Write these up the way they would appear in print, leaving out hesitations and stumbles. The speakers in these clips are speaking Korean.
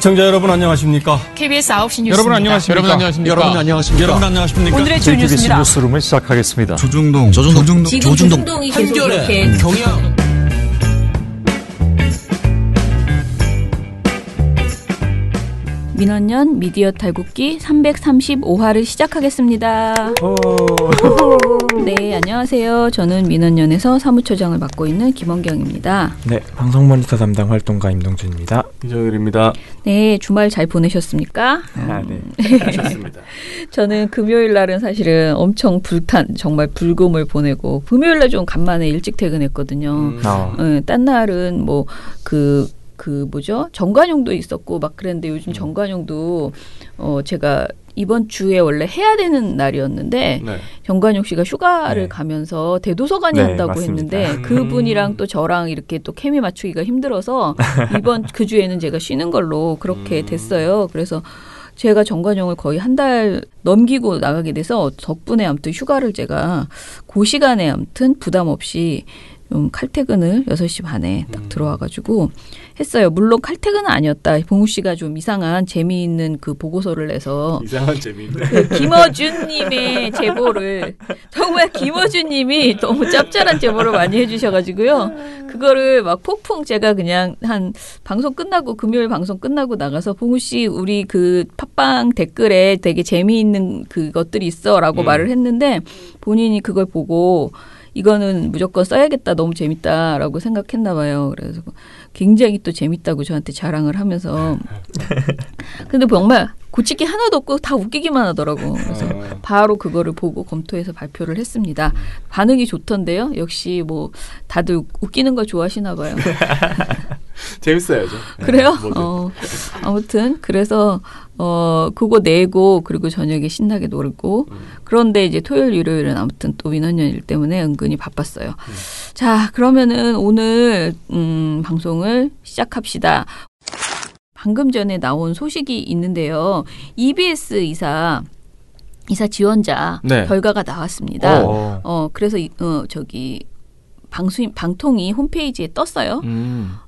시청자 여러분 안녕하십니까? KBS 9시 뉴스입니다. 여러분 안녕하십니까? 여러분 안녕하십니까? 여러분 안녕하십니까? 여러분 안녕하십니까? 오늘의 주 뉴스입니다. 뉴스룸을 시작하겠습니다. 조중동 조중동이 계속 이렇게 경향. 민원연 미디어 탈곡기 335화를 시작하겠습니다. 네, 안녕하세요. 저는 민원연에서 사무처장을 맡고 있는 김원경입니다. 네, 방송 모니터 담당 활동가 임동준입니다. 이정일입니다. 네, 주말 잘 보내셨습니까? 네. 좋습니다. 저는 금요일 날은 사실은 엄청 정말 불금을 보내고 금요일 날 좀 간만에 일찍 퇴근했거든요. 딴 날은 정관용도 있었고 막 그랬는데 요즘 정관용도 제가 이번 주에 원래 해야 되는 날이었는데 네. 정관용 씨가 휴가를 가면서 대도서관이 한다고 맞습니다. 했는데 그분이랑 또 저랑 이렇게 또 케미 맞추기가 힘들어서 이번 그 주에는 제가 쉬는 걸로 그렇게 됐어요. 그래서 제가 정관용을 거의 한 달 넘기고 나가게 돼서 덕분에 아무튼 휴가를 제가 그 시간에 아무튼 부담 없이 좀 칼퇴근을 6시 반에 딱 들어와가지고 했어요. 물론 칼퇴근은 아니었다. 봉우 씨가 좀 이상한 재미있는 그 보고서를 내서 이상한 재미인데. 그 김어준님의 제보를 정말 김어준님이 너무 짭짤한 제보를 많이 해주셔가지고요. 그거를 막 폭풍 제가 그냥 한 방송 끝나고 금요일 방송 끝나고 나가서 봉우 씨 우리 그 팟빵 댓글에 되게 재미있는 그것들이 있어라고 말을 했는데 본인이 그걸 보고 이거는 무조건 써야겠다. 너무 재밌다라고 생각했나 봐요. 그래서 굉장히 또 재밌다고 저한테 자랑을 하면서 근데 정말 고칠 게 하나도 없고 다 웃기기만 하더라고. 그래서 바로 그거를 보고 검토해서 발표를 했습니다. 반응이 좋던데요. 역시 뭐 다들 웃기는 거 좋아하시나 봐요. 재밌어야죠. 그래요? 아무튼 그래서 그거 내고 그리고 저녁에 신나게 놀고 그런데 이제 토요일 일요일은 아무튼 또 민원연일 때문에 은근히 바빴어요. 자, 그러면은 오늘 방송을 시작합시다. 방금 전에 나온 소식이 있는데요. EBS 이사 지원자 결과가 나왔습니다. 그래서 방통위 홈페이지에 떴어요.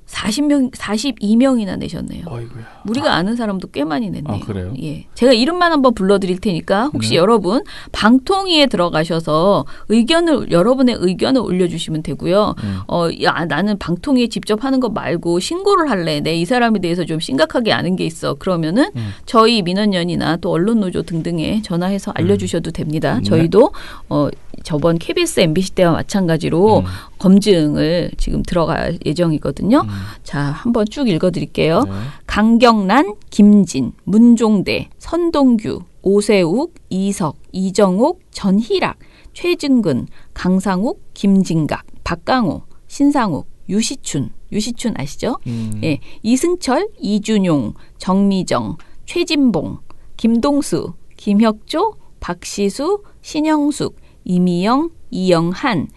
42명이나 내셨네요. 어이구야. 우리가 아는 사람도 꽤 많이 냈네요. 아, 그래요? 예. 제가 이름만 한번 불러드릴 테니까 혹시 여러분 방통위에 들어가셔서 여러분의 의견을 올려주시면 되고요. 나는 방통위에 직접 하는 거 말고 신고를 할래. 이 사람에 대해서 좀 심각하게 아는 게 있어. 그러면은 저희 민원연이나 또 언론노조 등등에 전화해서 알려주셔도 됩니다. 저희도 저번 KBS, MBC 때와 마찬가지로 검증을 지금 들어갈 예정이거든요. 자, 한번 쭉 읽어드릴게요. 강경란, 김진, 문종대, 선동규, 오세욱, 이석, 이정옥, 전희락, 최증근, 강상욱, 김진각, 박강호, 신상욱, 유시춘 아시죠? 예, 이승철, 이준용, 정미정, 최진봉, 김동수, 김혁조, 박시수, 신영숙, 이미영, 이영한,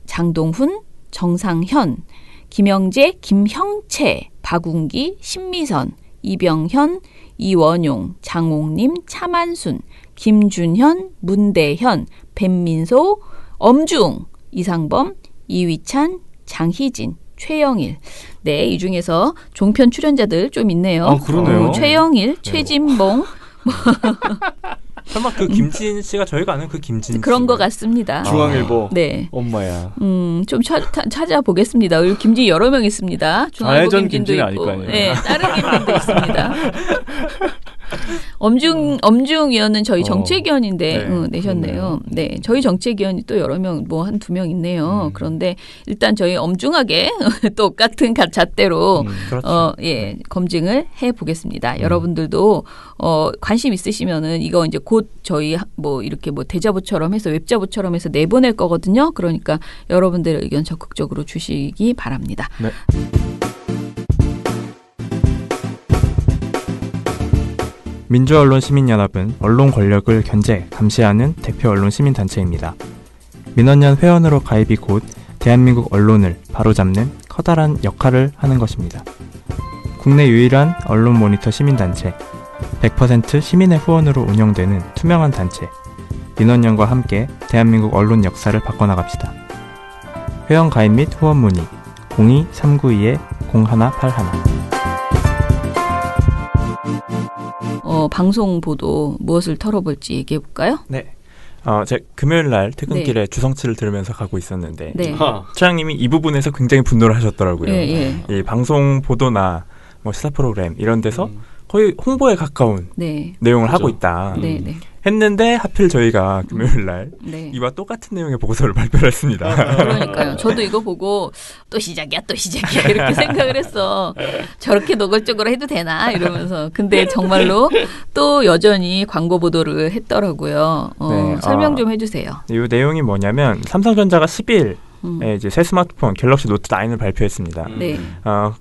장동훈, 정상현, 김영재, 김형채, 박웅기, 신미선, 이병현, 이원용, 장옥림, 차만순, 김준현, 문대현, 벤민소, 엄중, 이상범, 이위찬, 장희진, 최영일. 네, 이 중에서 종편 출연자들 좀 있네요. 아, 그러네요. 최영일, 최진봉. 설마 그 김진 씨가 저희가 아는 그 김진 씨 그런 것 같습니다. 중앙일보. 네. 엄마야. 좀 찾아보겠습니다. 여기 김진 여러 명 있습니다. 중앙일보 김진도 있고. 아닐 거 아니에요. 네, 다른 김진도 있습니다. 엄중 위원은 저희 정책위원인데 내셨네요. 네, 저희 정책위원이 또 여러 명, 뭐 한 2명 있네요. 그런데 일단 저희 엄중하게 똑같은 잣대로 그렇죠. 검증을 해 보겠습니다. 여러분들도 관심 있으시면은 이거 이제 곧 저희 뭐 이렇게 뭐 대자보처럼 해서 웹자보처럼 해서 내보낼 거거든요. 그러니까 여러분들의 의견 적극적으로 주시기 바랍니다. 네. 민주언론시민연합은 언론 권력을 견제, 감시하는 대표 언론 시민단체입니다. 민원연 회원으로 가입이 곧 대한민국 언론을 바로잡는 커다란 역할을 하는 것입니다. 국내 유일한 언론 모니터 시민단체, 100% 시민의 후원으로 운영되는 투명한 단체, 민원연과 함께 대한민국 언론 역사를 바꿔나갑시다. 회원 가입 및 후원 문의 02-392-0181 방송 보도 무엇을 털어볼지 얘기해 볼까요? 네. 제가 금요일 날 퇴근길에 주성치를 들으면서 가고 있었는데 최양님이 이 부분에서 굉장히 분노를 하셨더라고요. 이 방송 보도나 뭐 시사 프로그램 이런 데서 거의 홍보에 가까운 내용을 하고 있다. 했는데 하필 저희가 금요일 날 이와 똑같은 내용의 보고서를 발표를 했습니다. 그러니까요. 저도 이거 보고 또 시작이야 이렇게 생각을 했어. 저렇게 노골적으로 해도 되나 이러면서. 근데 정말로 또 여전히 광고 보도를 했더라고요. 설명 좀 해주세요. 이 내용이 뭐냐면 삼성전자가 10일 이제 새 스마트폰 갤럭시 노트 9을 발표했습니다.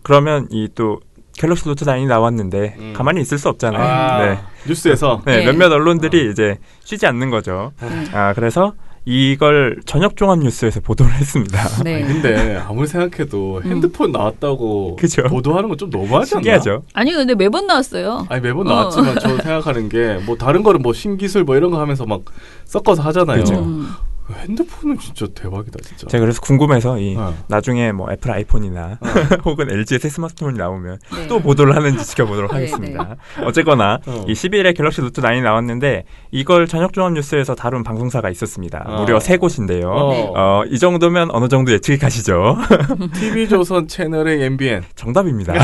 그러면 이 또 갤럭시 노트 9이 나왔는데 가만히 있을 수 없잖아요. 뉴스에서 몇몇 언론들이 이제 쉬지 않는 거죠. 그래서 이걸 저녁 종합 뉴스에서 보도를 했습니다. 근데 아무리 생각해도 핸드폰 나왔다고 보도하는 건 좀 너무하지 않나? 신기하죠. 아니 근데 매번 나왔어요. 아니 매번 나왔지만 저 생각하는 게 뭐 다른 거는 뭐 신기술 뭐 이런 거 하면서 막 섞어서 하잖아요. 핸드폰은 진짜 대박이다 진짜. 제가 그래서 궁금해서 나중에 뭐 애플 아이폰이나 혹은 LG의 새 스마트폰이 나오면 또 보도를 하는지 지켜보도록 하겠습니다. 어쨌거나 이 11일에 갤럭시 노트 9이 나왔는데 이걸 저녁 종합 뉴스에서 다룬 방송사가 있었습니다. 무려 3곳인데요. 이 정도면 어느 정도 예측이 가시죠? TV조선 채널의 MBN 정답입니다.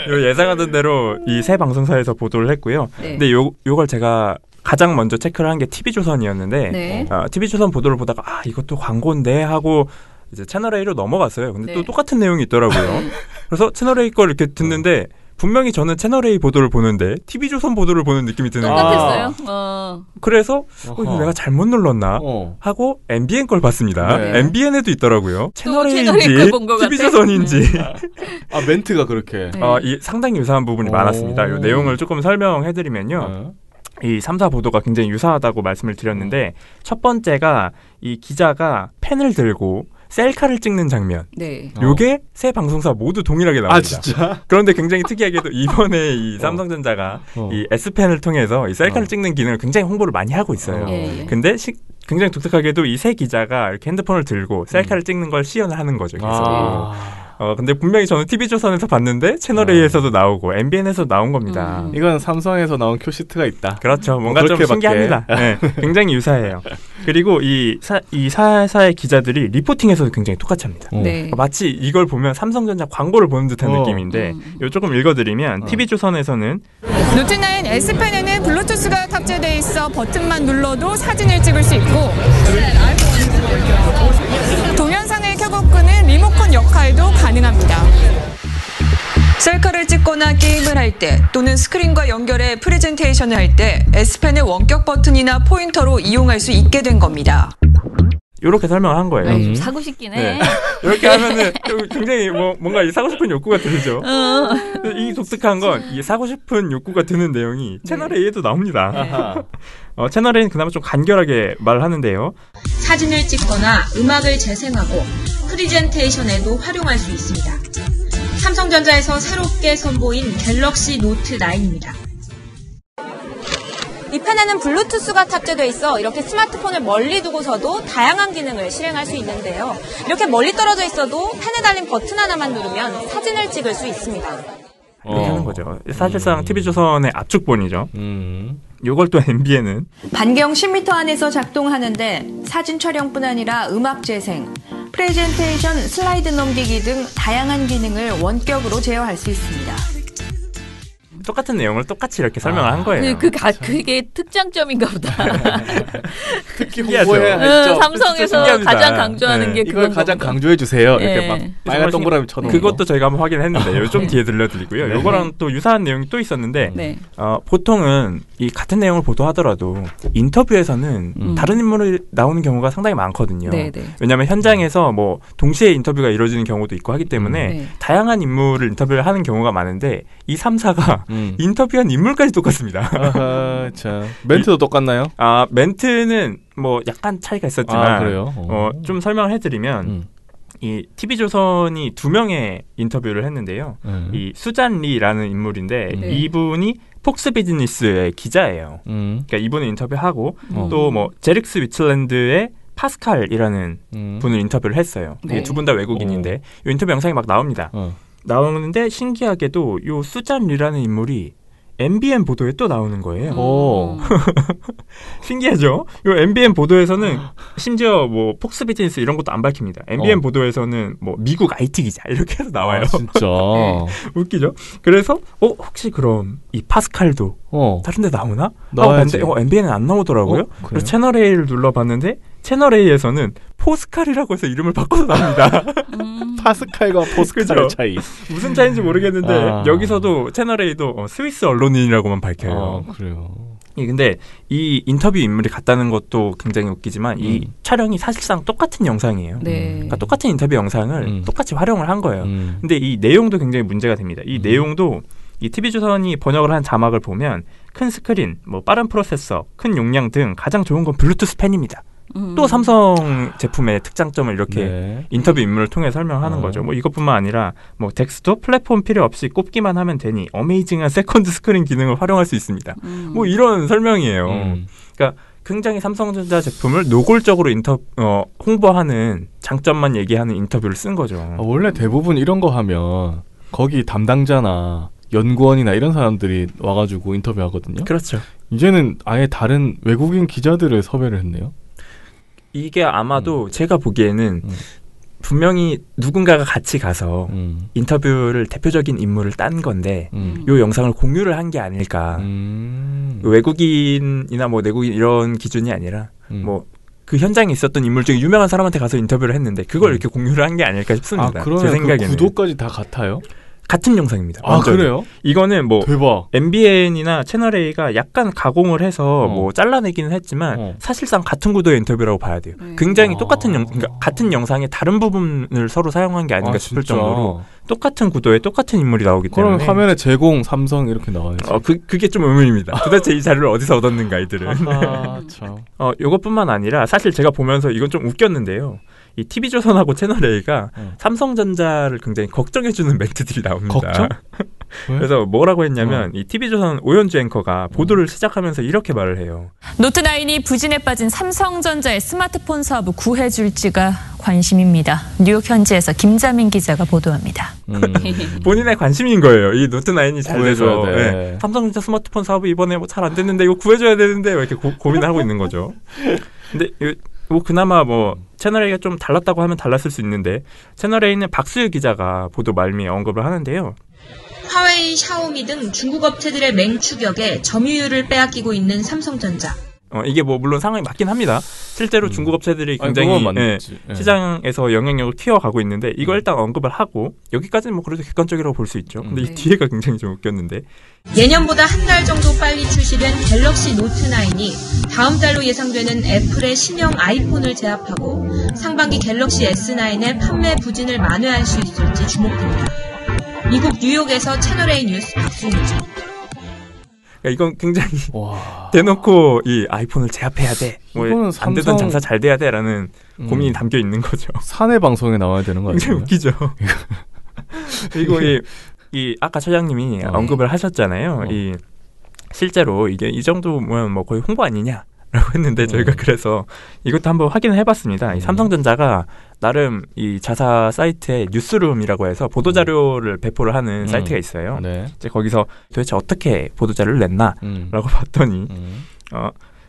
예상하던 대로 이 세 방송사에서 보도를 했고요. 근데 요걸 제가 가장 먼저 체크를 한 게 TV조선이었는데 TV조선 보도를 보다가 이것도 광고인데 하고 이제 채널A로 넘어갔어요. 근데 또 똑같은 내용이 있더라고요. 그래서 채널A 걸 이렇게 듣는데 분명히 저는 채널A 보도를 보는데 TV조선 보도를 보는 느낌이 드는 거예요. 똑같았어요. 그래서 내가 잘못 눌렀나 하고 MBN 걸 봤습니다. MBN에도 있더라고요. 채널A인지 TV조선인지. 멘트가 그렇게. 상당히 유사한 부분이 많았습니다. 이 내용을 조금 설명해드리면요. 이 3사 보도가 굉장히 유사하다고 말씀을 드렸는데 첫 번째가 이 기자가 펜을 들고 셀카를 찍는 장면. 요게 세 방송사 모두 동일하게 나옵니다. 진짜? 그런데 굉장히 특이하게도 이번에 이 삼성전자가 이 S펜을 통해서 이 셀카를 찍는 기능을 굉장히 홍보를 많이 하고 있어요. 근데 굉장히 독특하게도 이 세 기자가 이렇게 핸드폰을 들고 셀카를 찍는 걸 시연을 하는 거죠. 계속. 근데 분명히 저는 TV조선에서 봤는데 채널A에서도 나오고 MBN에서도 나온 겁니다. 이건 삼성에서 나온 큐시트가 있다. 그렇죠. 뭔가 좀 신기합니다. 굉장히 유사해요. 그리고 이 사사의 기자들이 리포팅에서도 굉장히 똑같이 합니다. 마치 이걸 보면 삼성전자 광고를 보는 듯한 느낌인데 이거 조금 읽어드리면 TV조선에서는 노트 9 S펜에는 블루투스가 탑재되어 있어 버튼만 눌러도 사진을 찍을 수 있고 동영상을 켜고 끄는 리모컨 역할도 가능합니다. 셀카를 찍거나 게임을 할 때 또는 스크린과 연결해 프레젠테이션을 할 때 S펜의 원격 버튼이나 포인터로 이용할 수 있게 된 겁니다. 이렇게 설명을 한 거예요. 좀 사고 싶긴 해. 이렇게 하면은 굉장히 뭔가 이 사고 싶은 욕구가 들죠. 이 독특한 건 이 사고 싶은 욕구가 드는 내용이 채널A에도 나옵니다. 채널A는 그나마 좀 간결하게 말을 하는데요. 사진을 찍거나 음악을 재생하고 프리젠테이션에도 활용할 수 있습니다. 삼성전자에서 새롭게 선보인 갤럭시 노트 9입니다. 이 펜에는 블루투스가 탑재되어 있어 이렇게 스마트폰을 멀리 두고서도 다양한 기능을 실행할 수 있는데요. 이렇게 멀리 떨어져 있어도 펜에 달린 버튼 하나만 누르면 사진을 찍을 수 있습니다. 이렇게 하는 거죠. 사실상 TV조선의 압축본이죠. 요걸 또 MBN은 반경 10m 안에서 작동하는데 사진 촬영뿐 아니라 음악 재생, 프레젠테이션, 슬라이드 넘기기 등 다양한 기능을 원격으로 제어할 수 있습니다. 똑같은 내용을 똑같이 이렇게 설명을 한 거예요. 그게 특장점인가 보다. 특히 홍보해야 삼성에서 가장 강조하는 게 이걸 가장 강조해 주세요. 이렇게 막 빨간 동그라미 쳐놓은 그것도 저희가 한번 확인했는데 좀 뒤에 들려드리고요. 이거랑 또 유사한 내용이 또 있었는데 보통은 이 같은 내용을 보도하더라도 인터뷰에서는 다른 인물이 나오는 경우가 상당히 많거든요. 왜냐하면 현장에서 뭐 동시에 인터뷰가 이루어지는 경우도 있고 하기 때문에 다양한 인물을 인터뷰를 하는 경우가 많은데 이 3사가 인터뷰한 인물까지 똑같습니다. 참. 멘트도 똑같나요? 멘트는 뭐 약간 차이가 있었지만 그래요? 좀 설명을 해드리면 이 TV조선이 2명의 인터뷰를 했는데요. 이 수잔 리라는 인물인데 이분이 폭스 비즈니스의 기자예요. 그러니까 이분을 인터뷰하고 또 뭐 제릭스 위틀랜드의 파스칼이라는 분을 인터뷰를 했어요. 두 분 다 외국인인데 이 인터뷰 영상이 막 나옵니다. 나오는데 신기하게도 요 수잔 리라는 인물이 MBN 보도에 또 나오는 거예요. 신기하죠? 이 MBN 보도에서는 심지어 뭐 폭스 비즈니스 이런 것도 안 밝힙니다. MBN 보도에서는 뭐 미국 IT 기자 이렇게 해서 나와요. 진짜 웃기죠? 그래서 혹시 그럼 이 파스칼도 다른 데 나오나? 나와야지. MBN은 안 나오더라고요. 그래서 채널 A를 눌러봤는데 채널 A에서는 포스칼이라고 해서 이름을 바꿔서 나옵니다. 파스칼과 포스칼의 차이. 무슨 차이인지 모르겠는데 여기서도 채널 A도 스위스 언론인이라고만 밝혀요. 그래요. 근데 이 인터뷰 인물이 같다는 것도 굉장히 웃기지만 이 촬영이 사실상 똑같은 영상이에요. 그러니까 똑같은 인터뷰 영상을 똑같이 활용을 한 거예요. 근데 이 내용도 굉장히 문제가 됩니다. 이 내용도 이 TV조선이 번역을 한 자막을 보면 큰 스크린, 뭐 빠른 프로세서, 큰 용량 등 가장 좋은 건 블루투스 펜입니다. 또 삼성 제품의 특장점을 이렇게 인터뷰 인물을 통해 설명하는 거죠. 뭐 이것뿐만 아니라 뭐 덱스도 플랫폼 필요 없이 꼽기만 하면 되니 어메이징한 세컨드 스크린 기능을 활용할 수 있습니다. 뭐 이런 설명이에요. 그러니까 굉장히 삼성전자 제품을 노골적으로 홍보하는 장점만 얘기하는 인터뷰를 쓴 거죠. 원래 대부분 이런 거 하면 거기 담당자나 연구원이나 이런 사람들이 와가지고 인터뷰하거든요. 그렇죠. 이제는 아예 다른 외국인 기자들을 섭외를 했네요. 이게 아마도 제가 보기에는 분명히 누군가가 같이 가서 인터뷰를 대표적인 인물을 딴 건데 이 영상을 공유를 한 게 아닐까. 외국인이나 뭐 내국인 이런 기준이 아니라 뭐 그 현장에 있었던 인물 중에 유명한 사람한테 가서 인터뷰를 했는데 그걸 이렇게 공유를 한 게 아닐까 싶습니다. 그러면 제 생각에는. 그 구도까지 다 같아요? 같은 영상입니다. 그래요? 이거는 뭐 대박. MBN이나 채널 A가 약간 가공을 해서 뭐 잘라내기는 했지만 사실상 같은 구도의 인터뷰라고 봐야 돼요. 굉장히 똑같은 그러니까 같은 영상의 다른 부분을 서로 사용한 게 아닌가 싶을 정도로 똑같은 구도에 똑같은 인물이 나오기 때문에. 그럼 화면에 제공, 삼성 이렇게 나와야죠. 그게 좀 의문입니다. 도대체 이 자료를 어디서 얻었는가 이들은. 참. 이것뿐만 아니라 사실 제가 보면서 이건 좀 웃겼는데요. 이 TV조선하고 채널 A가 삼성전자를 굉장히 걱정해주는 멘트들이 나옵니다. 걱정? 그래서 뭐라고 했냐면 이 TV조선 오연주 앵커가 보도를 시작하면서 이렇게 말을 해요. 노트9이 부진에 빠진 삼성전자의 스마트폰 사업을 구해줄지가 관심입니다. 뉴욕 현지에서 김자민 기자가 보도합니다. 본인의 관심인 거예요. 이 노트9이 잘 돼서 삼성전자 스마트폰 사업이 이번에 뭐 잘 안 됐는데 이거 구해줘야 되는데 왜 이렇게 고민을 하고 있는 거죠. 근데 그나마 뭐 채널 A가 좀 달랐다고 하면 달랐을 수 있는데 채널 A는 박수유 기자가 보도 말미에 언급을 하는데요. 화웨이, 샤오미 등 중국 업체들의 맹추격에 점유율을 빼앗기고 있는 삼성전자. 이게 뭐 물론 상황이 맞긴 합니다. 실제로 중국 업체들이 굉장히 시장에서 영향력을 키워가고 있는데 이걸 일단 언급을 하고 여기까지는 뭐 그래도 객관적이라고 볼 수 있죠. 근데 이 뒤에가 굉장히 좀 웃겼는데 예년보다 한 달 정도 빨리 출시된 갤럭시 노트9이 다음 달로 예상되는 애플의 신형 아이폰을 제압하고 상반기 갤럭시 S9의 판매 부진을 만회할 수 있을지 주목됩니다. 미국 뉴욕에서 채널A 뉴스 박순희죠. 이건 굉장히 대놓고 이 아이폰을 제압해야 돼. 뭐 안 되던 장사 잘 돼야 돼라는 고민이 담겨 있는 거죠. 사내 방송에 나와야 되는 거 아니에요? 굉장히 웃기죠. 그리고 이 아까 처장님이 언급을 하셨잖아요. 이 실제로 이게 이 정도면 뭐 거의 홍보 아니냐? 라고 했는데 저희가 그래서 이것도 한번 확인을 해봤습니다. 이 삼성전자가 나름 이 자사 사이트에 뉴스룸이라고 해서 보도자료를 배포를 하는 사이트가 있어요. 이제 거기서 도대체 어떻게 보도자료를 냈나? 라고 봤더니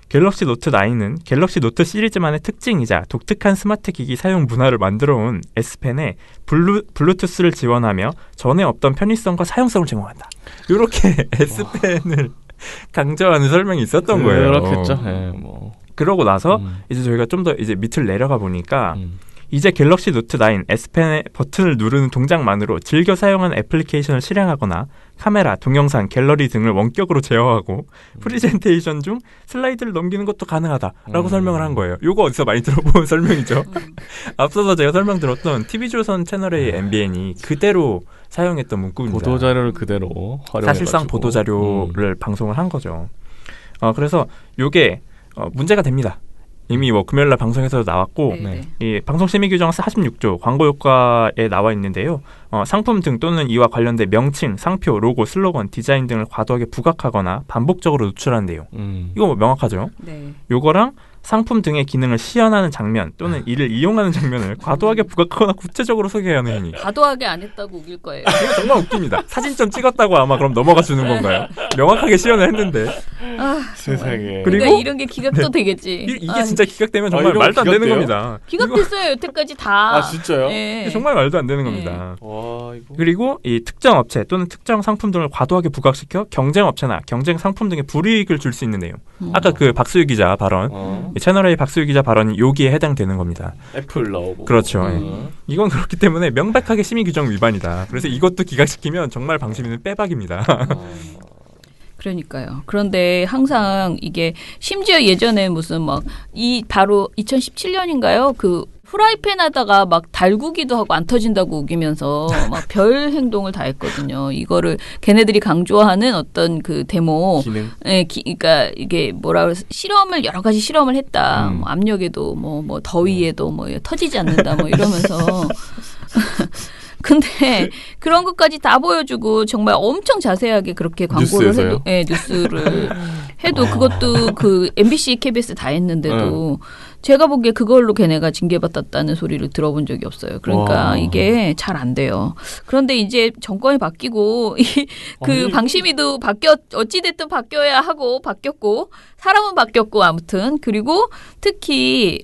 갤럭시 노트 9은 갤럭시 노트 시리즈만의 특징이자 독특한 스마트 기기 사용 문화를 만들어온 S펜에 블루투스를 지원하며 전에 없던 편의성과 사용성을 제공한다. 이렇게 S펜을 강조하는 설명이 있었던 거예요. 그렇겠죠. 그러고 나서 이제 저희가 좀 더 이제 밑을 내려가 보니까 이제 갤럭시 노트 9 S펜의 버튼을 누르는 동작만으로 즐겨 사용하는 애플리케이션을 실행하거나 카메라, 동영상, 갤러리 등을 원격으로 제어하고 프리젠테이션 중 슬라이드를 넘기는 것도 가능하다라고 설명을 한 거예요. 이거 어디서 많이 들어본 설명이죠. 앞서서 제가 설명드렸던 TV조선 채널의 MBN이 그대로 사용했던 문구입니다. 보도자료를 그대로 활용해가지고. 사실상 보도자료를 방송을 한 거죠. 그래서 이게 문제가 됩니다. 이미 뭐 금요일날 방송에서도 나왔고 이 방송심의규정 46조 광고효과에 나와 있는데요. 상품 등 또는 이와 관련된 명칭, 상표, 로고, 슬로건, 디자인 등을 과도하게 부각하거나 반복적으로 노출한 내용. 이거 뭐 명확하죠. 요거랑 상품 등의 기능을 시연하는 장면 또는 이를 이용하는 장면을 과도하게 부각하거나 구체적으로 소개하는 행위. 과도하게 안 했다고 우길 거예요. 이거 정말 웃깁니다. 사진 좀 찍었다고 아마 그럼 넘어가 주는 건가요? 명확하게 시연을 했는데. 세상에. 그리고 그러니까 이런 게 기각도 되겠지. 이게 진짜 기각되면 정말 말도 안 되는 겁니다. 기각됐어요. 여태까지 다. 진짜요? 네. 정말 말도 안 되는 겁니다. 와, 이거. 그리고 이 특정 업체 또는 특정 상품 등을 과도하게 부각시켜 경쟁 업체나 경쟁 상품 등의 불이익을 줄 수 있는 내용. 아까 그 박수유 기자 발언, 채널A 박수유 기자 발언이 여기에 해당되는 겁니다. 애플 나오고. 그렇죠. 이건 그렇기 때문에 명백하게 심의 규정 위반이다. 그래서 이것도 기각시키면 정말 방심위는 빼박입니다. 그러니까요. 그런데 항상 이게 심지어 예전에 무슨 막 바로 2017년인가요? 그 프라이팬 하다가 막 달구기도 하고 안 터진다고 우기면서 막 별 행동을 다 했거든요. 이거를 걔네들이 강조하는 어떤 그 데모. 기능. 그러니까 이게 뭐라 그래서 여러 가지 실험을 했다. 뭐 압력에도 뭐 더위에도 뭐 터지지 않는다 뭐 이러면서. 근데 그런 것까지 다 보여주고 정말 엄청 자세하게 그렇게 광고를 해도, 뉴스를 해도 그것도 그 MBC, KBS 다 했는데도 제가 보기에 그걸로 걔네가 징계받았다는 소리를 들어본 적이 없어요. 그러니까 이게 잘 안 돼요. 그런데 이제 정권이 바뀌고 그 방심위도 어찌됐든 바뀌어야 하고 바뀌었고 사람은 바뀌었고 아무튼 그리고 특히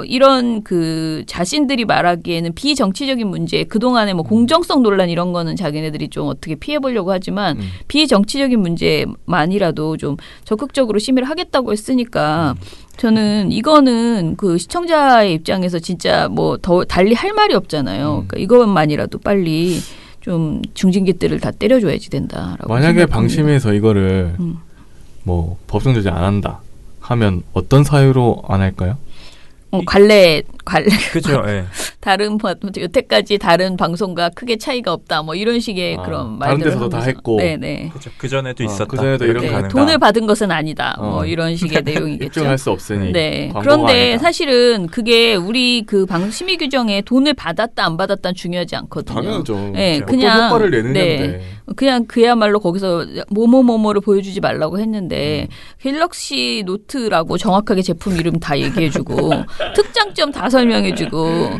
이런 그 자신들이 말하기에는 비정치적인 문제 그동안에 뭐 공정성 논란 이런 거는 자기네들이 좀 어떻게 피해보려고 하지만 비정치적인 문제만이라도 좀 적극적으로 심의를 하겠다고 했으니까 저는 이거는 그 시청자의 입장에서 진짜 뭐 더 달리 할 말이 없잖아요. 그러니까 이것만이라도 빨리 좀 중징계들을 다 때려줘야지 된다라고. 만약에 생각합니다. 방심위에서 이거를 뭐 법정 조치 안 한다 하면 어떤 사유로 안 할까요? 관례. 그렇죠. 네. 다른 여태까지 다른 방송과 크게 차이가 없다. 뭐 이런 식의 그런 말들. 다른 데서도 다 했고. 네네. 그렇죠. 그 전에도 있었다. 그 전에도 이런 네, 돈을 받은 것은 아니다. 뭐 이런 식의 내용이겠죠. 입증할 수 없으니. 네. 그런데 아니다. 사실은 그게 우리 그 심의 규정에 돈을 받았다 안 받았다는 중요하지 않거든요. 당연하죠. 네, 그냥 어떤 효과를 내느냐인데. 그냥 그야말로 거기서 뭐뭐뭐뭐를 보여주지 말라고 했는데 갤럭시 노트라고 정확하게 제품 이름 다 얘기해주고 특장점 다 설명해주고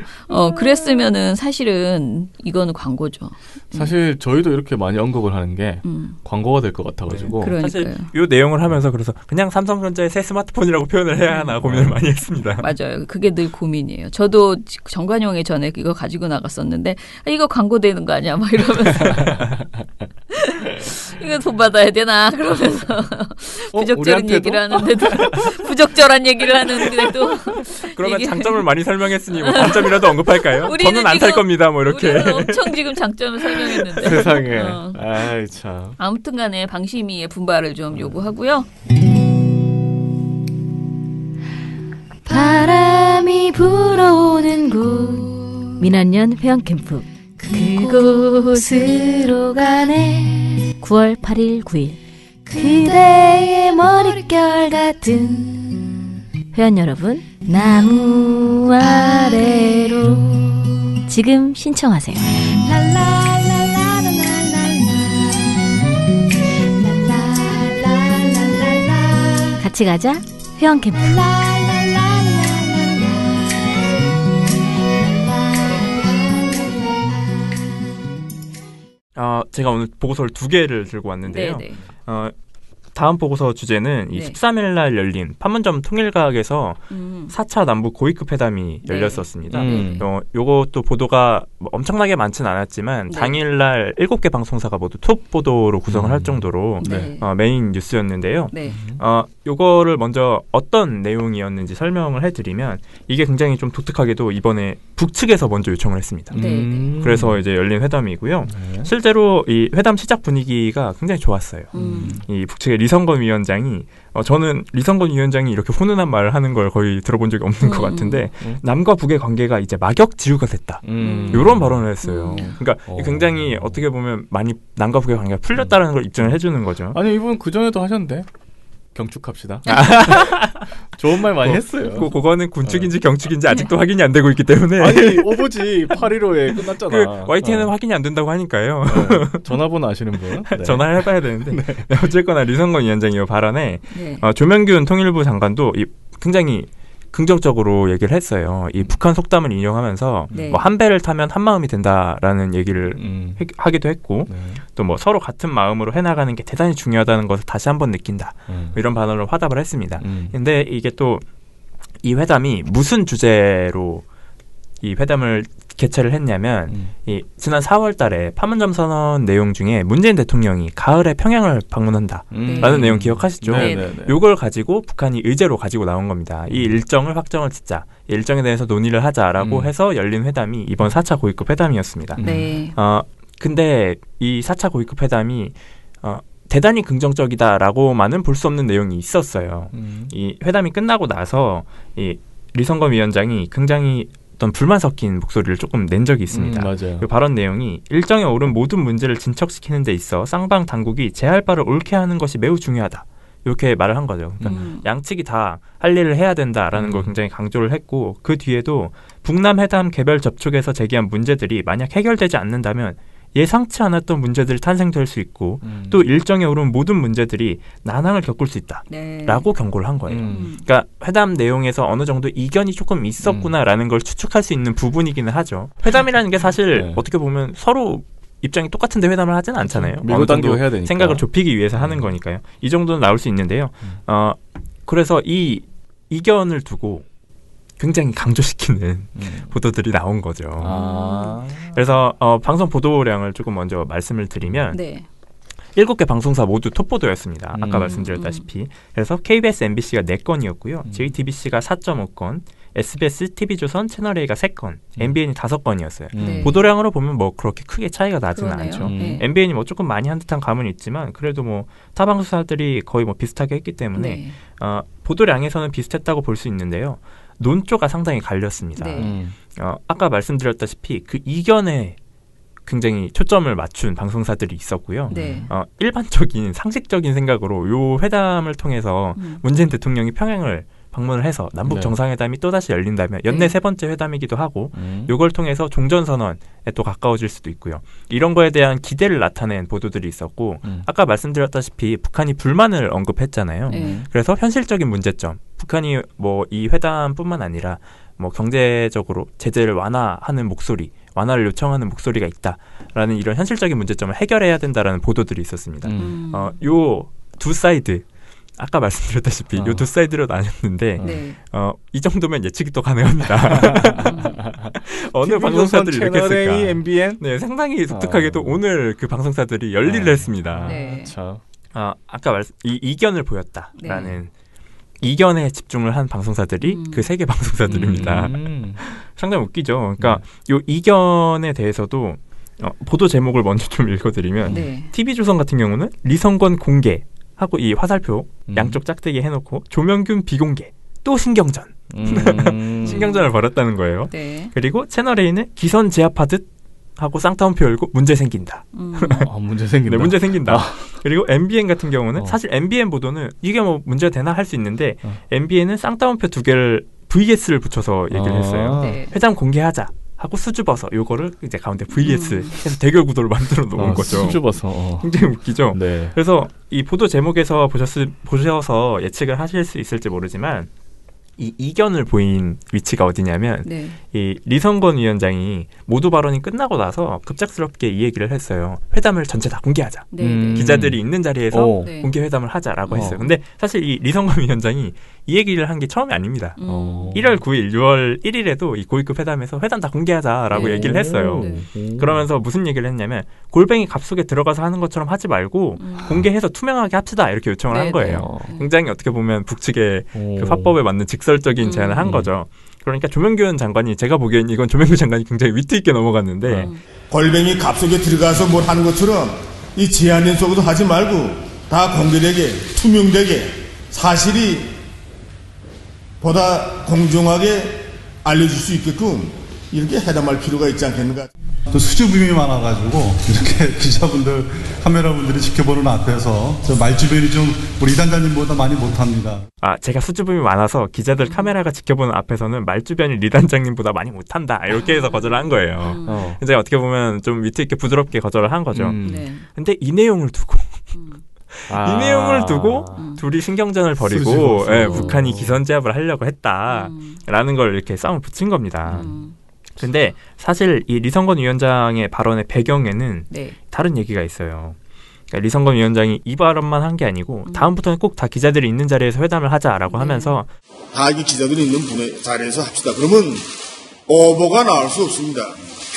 그랬으면은 사실은 이거는 광고죠. 사실 저희도 이렇게 많이 언급을 하는 게 광고가 될 것 같아가지고. 네, 사실 이 내용을 하면서 그래서 그냥 삼성전자의 새 스마트폰이라고 표현을 해야 하나 고민을 많이 했습니다. 맞아요. 그게 늘 고민이에요. 저도 정관용에 전에 이거 가지고 나갔었는데 이거 광고되는 거 아니야? 막 이러면서 이거 돈 받아야 되나? 그러면서 부적절한 얘기를 하는데도 부적절한 얘기를 하는데도 그러면 장점을 많이 설명했으니 뭐 단점이라도 언급할까요? 저는 안 살 겁니다. 뭐 이렇게 우리는 엄청 지금 장점을 설명했는데 세상에. 아이 참. 아무튼간에 방심위의 분발을 좀 요구하고요. 바람이 불어오는 곳 민한연 회원캠프 그곳으로 가네 9월 8일 9일 그대의 머릿결 같은 회원 여러분 나무 아래로 지금 신청하세요. 같이 가자 회원캠프. 제가 오늘 보고서를 2개를 들고 왔는데요. 네네. 다음 보고서 주제는 이 13일 날 열린 판문점 통일각에서 4차 남북 고위급 회담이 열렸었습니다. 요것도 보도가 요것도 많진 않았지만 당일 날 7개 방송사가 모두 톱 보도로 구성을 할 정도로 메인 뉴스였는데요. 요거를 먼저 어떤 내용이었는지 설명을 해드리면 이게 굉장히 좀 독특하게도 이번에 북측에서 먼저 요청을 했습니다. 그래서 이제 열린 회담이고요. 실제로 이 회담 시작 분위기가 굉장히 좋았어요. 이 북측의 리성건 위원장이 저는 리성건 위원장이 이렇게 훈훈한 말을 하는 걸 거의 들어본 적이 없는 것 같은데 남과 북의 관계가 이제 막역지우가 됐다. 이런 발언을 했어요. 그러니까 굉장히 어떻게 보면 많이 남과 북의 관계가 풀렸다는 걸 입증을 해주는 거죠. 아니 이분 그전에도 하셨는데. 경축합시다. 좋은 말 많이 했어요. 그거는 군축인지 경축인지 아직도 확인이 안 되고 있기 때문에. 아니 오버지 8.15에 끝났잖아. YTN은 확인이 안 된다고 하니까요. 전화번호 아시는 분? 네. 전화를 해봐야 되는데. 어쨌거나 리성건 위원장이 이 발언에 조명균 통일부 장관도 굉장히 긍정적으로 얘기를 했어요. 이 북한 속담을 인용하면서 네. 뭐 한 배를 타면 한 마음이 된다라는 얘기를 하기도 했고 또 뭐 서로 같은 마음으로 해나가는 게 대단히 중요하다는 것을 다시 한번 느낀다. 이런 반응으로 화답을 했습니다. 근데 이게 또 이 회담이 무슨 주제로 이 회담을 개최를 했냐면 이 지난 4월 달에 판문점 선언 내용 중에 문재인 대통령이 가을에 평양을 방문한다라는 내용 기억하시죠? 요걸 가지고 북한이 의제로 가지고 나온 겁니다. 이 일정을 확정을 짓자. 이 일정에 대해서 논의를 하자라고 해서 열린 회담이 이번 4차 고위급 회담이었습니다. 근데 이 4차 고위급 회담이 대단히 긍정적이다라고만은 볼 수 없는 내용이 있었어요. 이 회담이 끝나고 나서 이 리성건 위원장이 굉장히 어떤 불만 섞인 목소리를 조금 낸 적이 있습니다. 맞아요. 그 발언 내용이 일정에 오른 모든 문제를 진척시키는 데 있어 쌍방 당국이 제할 바를 옳게 하는 것이 매우 중요하다. 이렇게 말을 한 거죠. 그러니까 양측이 다 할 일을 해야 된다라는 걸 굉장히 강조를 했고 그 뒤에도 북남 회담 개별 접촉에서 제기한 문제들이 만약 해결되지 않는다면 예상치 않았던 문제들이 탄생될 수 있고 또 일정에 오른 모든 문제들이 난항을 겪을 수 있다라고 경고를 한 거예요. 그러니까 회담 내용에서 어느 정도 이견이 조금 있었구나라는 걸 추측할 수 있는 부분이기는 하죠. 회담이라는 게 사실 어떻게 보면 서로 입장이 똑같은데 회담을 하지는 않잖아요. 어느 정도 해야 되니까. 생각을 좁히기 위해서 하는 거니까요. 이 정도는 나올 수 있는데요. 그래서 이 이견을 두고 굉장히 강조시키는 보도들이 나온 거죠. 그래서 방송 보도량을 조금 먼저 말씀을 드리면 7개 방송사 모두 톱보도였습니다. 아까 말씀드렸다시피. 그래서 KBS, MBC가 4건이었고요. JTBC가 4.5건, SBS, TV조선, 채널A가 3건, MBN이 5건이었어요. 보도량으로 보면 뭐 그렇게 크게 차이가 나지는 않죠. MBN이 뭐 조금 많이 한 듯한 감은 있지만 그래도 뭐 타 방송사들이 거의 뭐 비슷하게 했기 때문에 보도량에서는 비슷했다고 볼 수 있는데요. 논조가 상당히 갈렸습니다. 아까 말씀드렸다시피 그 이견에 굉장히 초점을 맞춘 방송사들이 있었고요. 일반적인 상식적인 생각으로 요 회담을 통해서 문재인 대통령이 평양을 방문을 해서 남북 정상회담이 또다시 열린다면 연내 3번째 회담이기도 하고 요걸 통해서 종전선언에 또 가까워질 수도 있고요. 이런 거에 대한 기대를 나타낸 보도들이 있었고 아까 말씀드렸다시피 북한이 불만을 언급했잖아요. 그래서 현실적인 문제점, 북한이 뭐 이 회담뿐만 아니라 뭐 경제적으로 제재를 완화하는 목소리, 완화를 요청하는 목소리가 있다라는 이런 현실적인 문제점을 해결해야 된다라는 보도들이 있었습니다. 요 두 사이드 아까 말씀드렸다시피 요 두 사이드로 나눴는데 이 정도면 예측이 또 가능합니다. 어느 방송사들이 이렇게 했을까? MBN? 네, 상당히 독특하게도 오늘 그 방송사들이 열일을 했습니다. 아까 이 이견을 보였다라는 이견에 집중을 한 방송사들이 그 3개 방송사들입니다. 상당히 웃기죠. 그러니까 요 이견에 대해서도 보도 제목을 먼저 좀 읽어드리면 TV조선 같은 경우는 리성건 공개 하고 이 화살표 양쪽 짝대기 해놓고 조명균 비공개 또 신경전 신경전을 벌였다는 거예요. 그리고 채널A는 기선 제압하듯 하고 쌍따옴표 열고 문제 생긴다. 문제 생긴다. 네, 문제 생긴다. 그리고 MBN 같은 경우는 사실 MBN 보도는 이게 뭐 문제가 되나 할 수 있는데 MBN은 쌍따옴표 2개를 VS를 붙여서 얘기를 했어요. 회담 공개하자. 하고 수줍어서 요거를 이제 가운데 VS 해서 대결 구도를 만들어 놓은 거죠. 수줍어서 굉장히 웃기죠. 그래서 이 보도 제목에서 보셔서 예측을 하실 수 있을지 모르지만 이 이견을 보인 위치가 어디냐면 이 리성건 위원장이 모두 발언이 끝나고 나서 급작스럽게 이 얘기를 했어요. 회담을 전체 다 공개하자. 기자들이 있는 자리에서 공개 회담을 하자라고 했어요. 근데 사실 이 리성건 위원장이 이 얘기를 한 게 처음이 아닙니다. 1월 9일, 6월 1일에도 이 고위급 회담에서 회담 다 공개하자라고 얘기를 했어요. 그러면서 무슨 얘기를 했냐면 골뱅이 갑속에 들어가서 하는 것처럼 하지 말고 공개해서 투명하게 합시다 이렇게 요청을 한 거예요. 굉장히 어떻게 보면 북측의 그 화법에 맞는 직설적인 제안을 한 거죠. 그러니까 조명균 장관이 제가 보기엔 이건 조명균 장관이 굉장히 위트 있게 넘어갔는데 골뱅이 갑속에 들어가서 뭘 하는 것처럼 이 제한된 속에도 하지 말고 다 공개되게 투명되게 사실이 보다 공정하게 알려줄 수 있게끔 이렇게 해담할 필요가 있지 않겠는가. 또 수줍음이 많아가지고 이렇게 기자분들, 카메라분들이 지켜보는 앞에서 저 말주변이 좀 우리 리단장님보다 많이 못합니다. 제가 수줍음이 많아서 기자들 카메라가 지켜보는 앞에서는 말주변이 리단장님보다 많이 못한다 이렇게 해서 거절을 한 거예요. 이제 어떻게 보면 좀 위트 있게 부드럽게 거절을 한 거죠. 근데 이 내용을 두고 이 내용을 두고 둘이 신경전을 벌이고 북한이 기선제압을 하려고 했다라는 걸 이렇게 싸움을 붙인 겁니다. 근데 사실 이 리성건 위원장의 발언의 배경에는 다른 얘기가 있어요. 그러니까 리성건 위원장이 이 발언만 한 게 아니고 다음부터는 꼭 다 기자들이 있는 자리에서 회담을 하자라고 하면서 다 이 기자들이 있는 분의 자리에서 합시다. 그러면 오보가 나올 수 없습니다.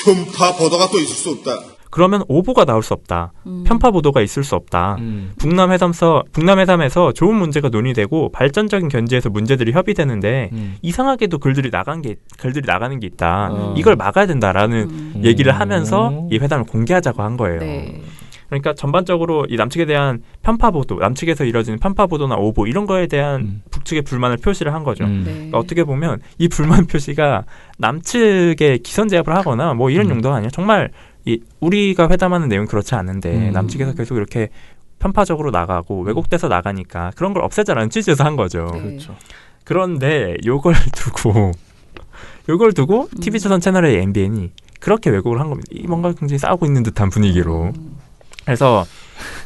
편파 보도가 또 있을 수 없다. 그러면 오보가 나올 수 없다. 편파 보도가 있을 수 없다. 북남회담에서 좋은 문제가 논의되고 발전적인 견지에서 문제들이 협의되는데 이상하게도 글들이 나가는 게 있다. 이걸 막아야 된다라는 얘기를 하면서 이 회담을 공개하자고 한 거예요. 그러니까 전반적으로 이 남측에 대한 편파 보도, 남측에서 이뤄지는 편파 보도나 오보 이런 거에 대한 북측의 불만을 표시를 한 거죠. 그러니까 어떻게 보면 이 불만 표시가 남측에 기선 제압을 하거나 뭐 이런 용도가 아니라 정말 우리가 회담하는 내용은 그렇지 않은데 남측에서 계속 이렇게 편파적으로 나가고 왜곡돼서 나가니까 그런 걸 없애자라는 취지에서 한 거죠. 그렇죠. 그런데 요걸 두고 TV조선 채널의 MBN이 그렇게 왜곡을 한 겁니다. 뭔가 굉장히 싸우고 있는 듯한 분위기로. 그래서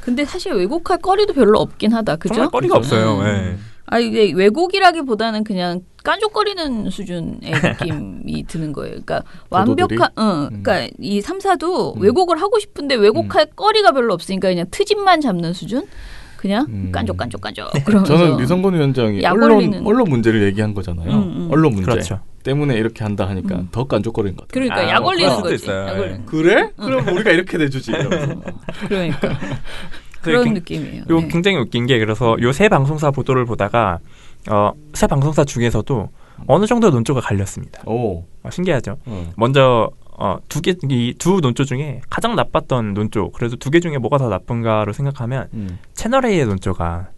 근데 사실 왜곡할 거리도 별로 없긴 하다. 그죠? 정말 거리가 없어요. 네. 이게 왜곡이라기보다는 그냥 깐족거리는 수준의 느낌이 드는 거예요. 그러니까 완벽한, 그러니까 이 3사도 왜곡을 하고 싶은데 왜곡할 거리가 별로 없으니까 그냥 트집만 잡는 수준? 그냥 깐족 그러면서 저는 리성건 위원장이 언론 문제를 얘기한 거잖아요. 언론 문제 그렇죠. 때문에 이렇게 한다 하니까 더 깐족거리는 것 같아요. 그러니까 약 올리는 거지. 그래? 그럼 우리가 이렇게 내주지. 그러니까 그런 느낌이에요. 요 굉장히 웃긴 게 그래서 요 세 방송사 보도를 보다가 세 방송사 중에서도 어느 정도 논조가 갈렸습니다. 신기하죠. 먼저 두 논조 중에 가장 나빴던 논조, 그래도 두 개 중에 뭐가 더 나쁜가로 생각하면 채널A의 논조가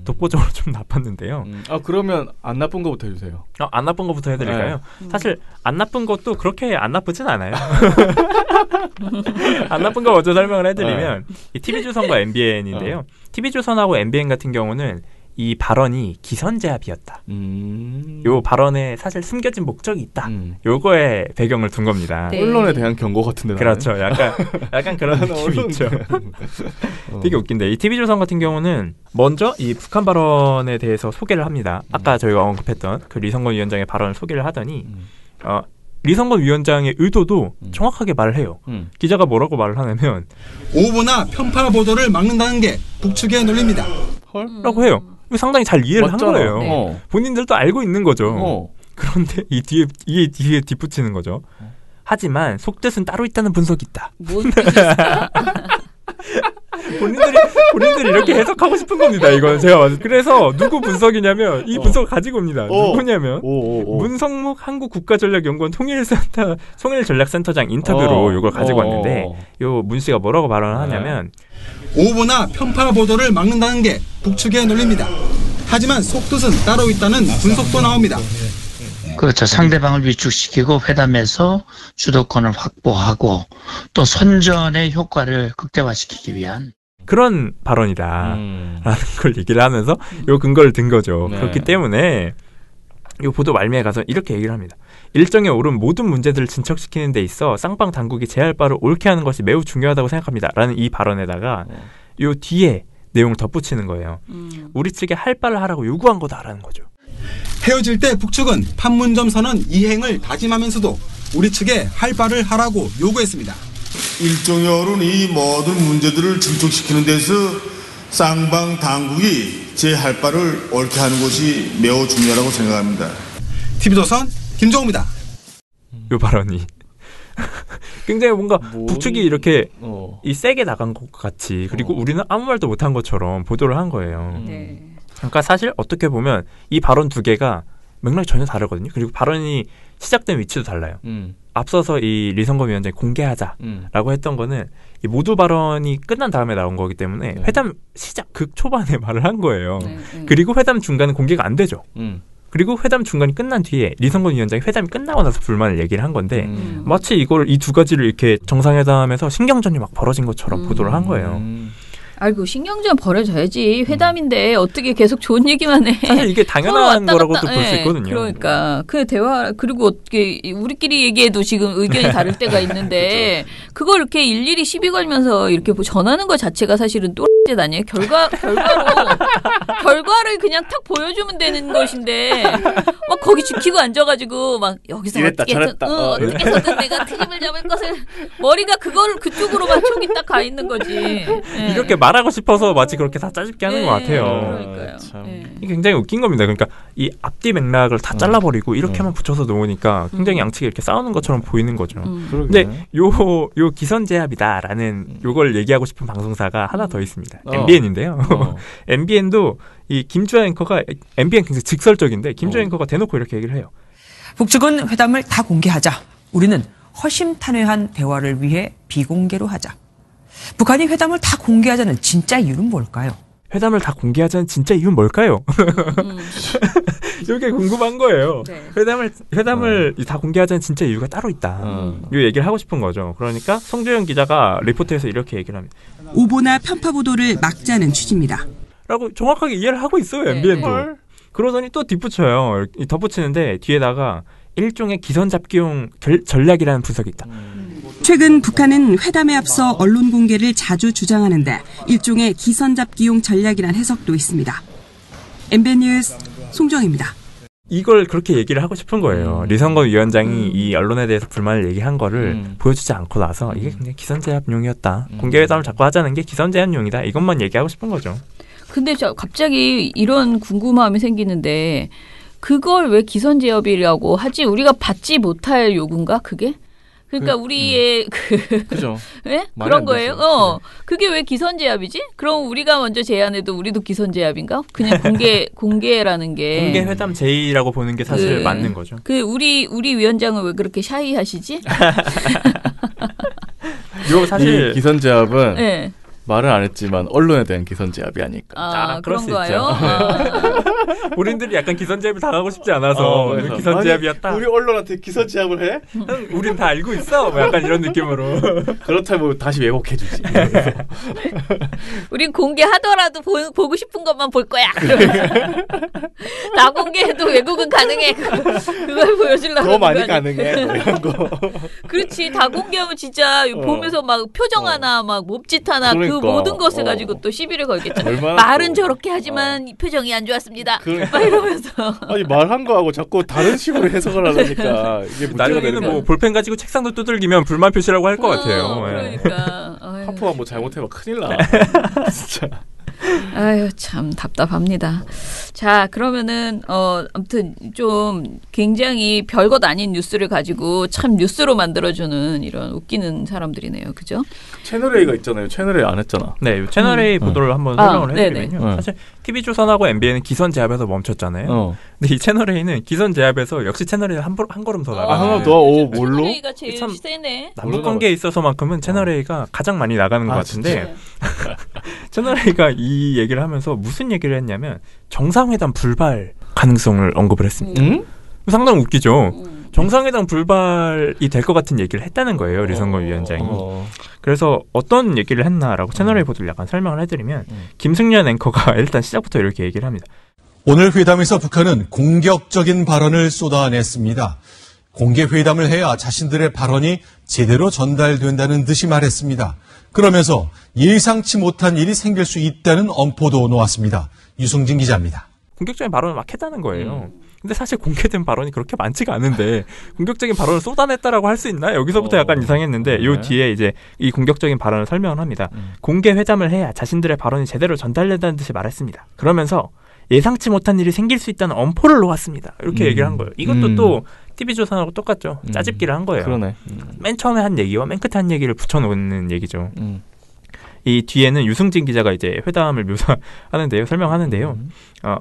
독보적으로 좀 나빴는데요. 그러면 안 나쁜 거부터 해주세요. 안 나쁜 거부터 해드릴까요? 사실 안 나쁜 것도 그렇게 안 나쁘진 않아요. 안 나쁜 거 먼저 설명을 해드리면 이 TV조선과 MBN인데요. TV조선하고 MBN 같은 경우는 이 발언이 기선제압이었다. 요 발언에 사실 숨겨진 목적이 있다. 요거에 배경을 둔 겁니다. 언론에 대한 경고 같은데. 그렇죠. 약간 그런 느낌이 있죠. 되게 웃긴데 이 TV조선 같은 경우는 먼저 이 북한 발언에 대해서 소개를 합니다. 아까 저희가 언급했던 그 리성건 위원장의 발언을 소개를 하더니 리성건 위원장의 의도도 정확하게 말을 해요. 기자가 뭐라고 말을 하냐면 오보나 편파 보도를 막는다는 게 북측의 논리입니다. 라고 해요. 상당히 잘 이해를 한 거예요. 본인들도 알고 있는 거죠. 그런데 이 뒤에 뒷붙이는 거죠. 하지만 속뜻은 따로 있다는 분석이 있다. 뭔 뜻이야? 본인들이 이렇게 해석하고 싶은 겁니다. 이건 제가 맞아요. 그래서 누구 분석이냐면 이 분석을 가지고 옵니다. 누구냐면 문성묵 한국국가전략연구원 통일전략센터장 인터뷰로 이걸 가지고 왔는데 요 문 씨가 뭐라고 발언을 하냐면 오보나 편파 보도를 막는다는 게 북측의 논리입니다. 하지만 속뜻은 따로 있다는 분석도 나옵니다. 그렇죠. 상대방을 위축시키고 회담에서 주도권을 확보하고 또 선전의 효과를 극대화시키기 위한 그런 발언이다라는 걸 얘기를 하면서 요 근거를 든 거죠. 그렇기 때문에 요 보도 말미에 가서 이렇게 얘기를 합니다. 일정에 오른 모든 문제들을 진척시키는 데 있어 쌍방 당국이 제할 바를 옳게 하는 것이 매우 중요하다고 생각합니다. 라는 이 발언에다가 요 뒤에 내용을 덧붙이는 거예요. 우리 측에 할 바를 하라고 요구한 거다라는 거죠. 헤어질 때 북측은 판문점 선언 이행을 다짐하면서도 우리 측에 할 바를 하라고 요구했습니다. 일정에 오른 이 모든 문제들을 진척시키는 데서 쌍방 당국이 제할 바를 옳게 하는 것이 매우 중요하다고 생각합니다. TV조선 김정우입니다. 요 발언이 굉장히 뭔가 북측이 이렇게 이 세게 나간 것 같이 그리고 우리는 아무 말도 못한 것처럼 보도를 한 거예요. 그러니까 사실 어떻게 보면 이 발언 두 개가 맥락이 전혀 다르거든요. 그리고 발언이 시작된 위치도 달라요. 앞서서 이 리성건 위원장이 공개하자라고 했던 거는 이 모두 발언이 끝난 다음에 나온 거기 때문에 회담 시작 극 초반에 말을 한 거예요. 그리고 회담 중간은 공개가 안 되죠. 그리고 회담 중간이 끝난 뒤에 리성건 위원장이 회담이 끝나고 나서 불만을 얘기를 한 건데 마치 이 두 가지를 이렇게 정상회담에서 신경전이 막 벌어진 것처럼 보도를 한 거예요. 아이고 신경전 버려져야지. 회담인데 어떻게 계속 좋은 얘기만 해. 사실 이게 당연한 거라고도 볼 수 있거든요. 그러니까 그 대화 그리고 어떻게 우리끼리 얘기해도 지금 의견이 다를 때가 있는데 그걸 이렇게 일일이 시비 걸면서 이렇게 전하는 것 자체가 사실은 또 아니에요? 결과를 그냥 탁 보여주면 되는 것인데 막 거기 지키고 앉아가지고 막 여기서 이랬다, 어떻게든 어떻게든 내가 트집을 잡을 것을 머리가 그거를 그쪽으로만 촉이 딱 가 있는 거지. 네. 이렇게 말하고 싶어서 마치 그렇게 다 짜집게 하는 것 같아요. 그러니까요. 이게 굉장히 웃긴 겁니다. 그러니까 이 앞뒤 맥락을 다 잘라버리고 이렇게만 붙여서 놓으니까 굉장히 양측이 이렇게 싸우는 것처럼 보이는 거죠. 근데 요 기선제압이다라는 요걸 얘기하고 싶은 방송사가 하나 더 있습니다. MBN인데요. MBN도 이 김주아 앵커가 MBN 굉장히 직설적인데 김주아 앵커가 대놓고 이렇게 얘기를 해요. 북측은 회담을 다 공개하자. 우리는 허심탄회한 대화를 위해 비공개로 하자. 북한이 회담을 다 공개하자는 진짜 이유는 뭘까요? 회담을 다 공개하자는 진짜 이유는 뭘까요? 이게 궁금한 거예요. 네. 회담을 다 공개하자는 진짜 이유가 따로 있다. 이 얘기를 하고 싶은 거죠. 그러니까 송주영 기자가 리포트에서 이렇게 얘기를 합니다. 오보나 편파 보도를 막자는 취지입니다. 라고 정확하게 이해를 하고 있어요. MBN도. 그러더니 또 덧붙여요. 덧붙이는데 뒤에다가 일종의 기선잡기용 전략이라는 분석이 있다. 최근 북한은 회담에 앞서 언론 공개를 자주 주장하는데 일종의 기선잡기용 전략이라는 해석도 있습니다. MBN 뉴스 송정입니다. 이걸 그렇게 얘기를 하고 싶은 거예요. 리성건 위원장이 이 언론에 대해서 불만을 얘기한 거를 보여주지 않고 나서 이게 그냥 기선제압용이었다. 공개회담을 자꾸 하자는 게 기선제압용이다. 이것만 얘기하고 싶은 거죠. 근데 갑자기 이런 궁금함이 생기는데 그걸 왜 기선제압이라고 하지? 우리가 받지 못할 요구인가 그게? 그러니까 우리의 그죠. 네? 그런 거예요. 그게 왜 기선제압이지? 그럼 우리가 먼저 제안해도 우리도 기선제압인가? 그냥 공개라는 게 공개 회담 제의라고 보는 게 사실 맞는 거죠. 우리 위원장은 왜 그렇게 샤이하시지? 요 사실 이 기선제압은 네. 말은 안 했지만 언론에 대한 기선제압이 아닐까. 그런 거예요? 우린들이 약간 기선제압을 당하고 싶지 않아서 기선제압이었다. 아니, 우리 언론한테 기선제압을 해? 우린 다 알고 있어. 뭐 약간 이런 느낌으로. 그렇다면 다시 왜곡해주지. 우린 공개하더라도 보고 싶은 것만 볼 거야. 다 공개해도 왜곡은 가능해. 그걸 보여주려고. 더 많이 가능해. 이런 거. 그렇지. 다 공개하면 진짜 보면서 막 표정 하나, 막 몸짓 하나, 그러니까. 그 모든 것을 가지고 또 시비를 걸겠죠. 말은 저렇게 하지만 표정이 안 좋았습니다. 그러니까. 막 이러면서. 아니 말한 거하고 자꾸 다른 식으로 해석을 하려니까 이게 문제가 되는 나중에는 뭐 볼펜 가지고 책상도 두들기면 불만 표시라고 할 것 같아요. 그러니까. 하프가 뭐 잘못해봐 큰일 나. 진짜. 아유 참 답답합니다. 자 그러면은 아무튼 좀 굉장히 별것 아닌 뉴스를 가지고 참 뉴스로 만들어주는 이런 웃기는 사람들이네요. 그죠? 채널A가 있잖아요. 채널A 안 했잖아. 네, 채널A 보도를 한번 설명을 해드리면요. 사실 TV조선하고 MBN은 기선제압에서 멈췄잖아요. 근데 이 채널A는 기선제압에서 역시 채널A가 한 걸음 더 나가요. 한 걸음 더? 뭘로? 채널A가 제일 세네. 남북관계에 있어서만큼은 채널A가 가장 많이 나가는 것 같은데 채널A가 이 얘기를 하면서 무슨 얘기를 했냐면 정상회담 불발 가능성을 언급을 했습니다. 상당히 웃기죠. 정상회담 불발이 될 것 같은 얘기를 했다는 거예요. 리성건 위원장이. 그래서 어떤 얘기를 했나라고 채널A 보도를 약간 설명을 해드리면 김승연 앵커가 일단 시작부터 이렇게 얘기를 합니다. 오늘 회담에서 북한은 공격적인 발언을 쏟아냈습니다. 공개 회담을 해야 자신들의 발언이 제대로 전달된다는 듯이 말했습니다. 그러면서 예상치 못한 일이 생길 수 있다는 엄포도 놓았습니다. 유승진 기자입니다. 공격적인 발언을 막 했다는 거예요. 근데 사실 공개된 발언이 그렇게 많지가 않은데 공격적인 발언을 쏟아냈다라고 할 수 있나? 여기서부터 약간 이상했는데 요 뒤에 이제 이 공격적인 발언을 설명을 합니다. 공개 회담을 해야 자신들의 발언이 제대로 전달된다는 듯이 말했습니다. 그러면서 예상치 못한 일이 생길 수 있다는 엄포를 놓았습니다. 이렇게 얘기를 한 거예요. 이것도 또 TV조선하고 똑같죠. 짜집기를 한 거예요. 그러네. 맨 처음에 한 얘기와 맨 끝에 한 얘기를 붙여놓는 얘기죠. 이 뒤에는 유승진 기자가 이제 회담을 묘사하는데요. 설명하는데요.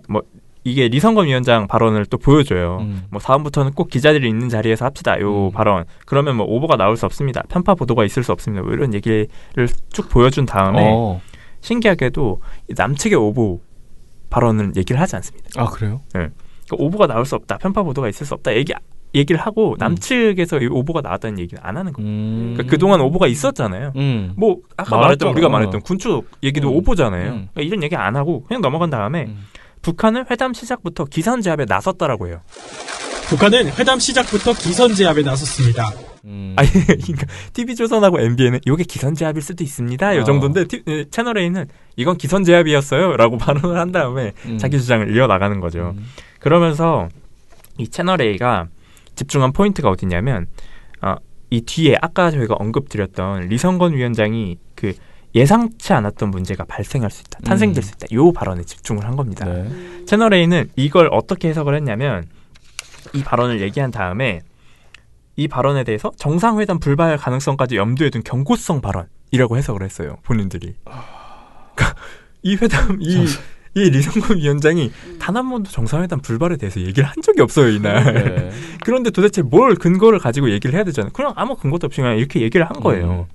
뭐 이게 리성건 위원장 발언을 또 보여줘요. 뭐 다음부터는 꼭 기자들이 있는 자리에서 합시다. 요 발언. 그러면 뭐 오보가 나올 수 없습니다. 편파 보도가 있을 수 없습니다. 뭐 이런 얘기를 쭉 보여준 다음에 신기하게도 남측의 오보 발언은 얘기를 하지 않습니다. 아 그래요? 네. 그러니까 오보가 나올 수 없다. 편파 보도가 있을 수 없다. 얘기를 하고 남측에서 오보가 나왔다는 얘기는 안 하는 겁니다. 그러니까 그동안 오보가 있었잖아요. 뭐 아까 말했던 우리가 말했던 군축 얘기도 오보잖아요. 그러니까 이런 얘기 안 하고 그냥 넘어간 다음에 북한은 회담 시작부터 기선제압에 나섰다라고 해요. 북한은 회담 시작부터 기선제압에 나섰습니다. 아니 그러니까 TV조선하고 MBN은 이게 기선제압일 수도 있습니다. 이 정도인데 채널A는 이건 기선제압이었어요 라고 발언을 한 다음에 자기 주장을 이어나가는 거죠. 그러면서 이 채널A가 집중한 포인트가 어디냐면 이 뒤에 아까 저희가 언급드렸던 리성건 위원장이 그 예상치 않았던 문제가 발생할 수 있다. 탄생될 수 있다. 이 발언에 집중을 한 겁니다. 채널A는 이걸 어떻게 해석을 했냐면 이 발언을 얘기한 다음에 이 발언에 대해서 정상회담 불발 가능성까지 염두에 둔 경고성 발언이라고 해석을 했어요. 본인들이. 그러니까 이 회담, 이 리성건 위원장이 단 한 번도 정상회담 불발에 대해서 얘기를 한 적이 없어요, 이날. 그런데 도대체 뭘 근거를 가지고 얘기를 해야 되잖아요. 그냥 아무 근거도 없이 그냥 이렇게 얘기를 한 거예요.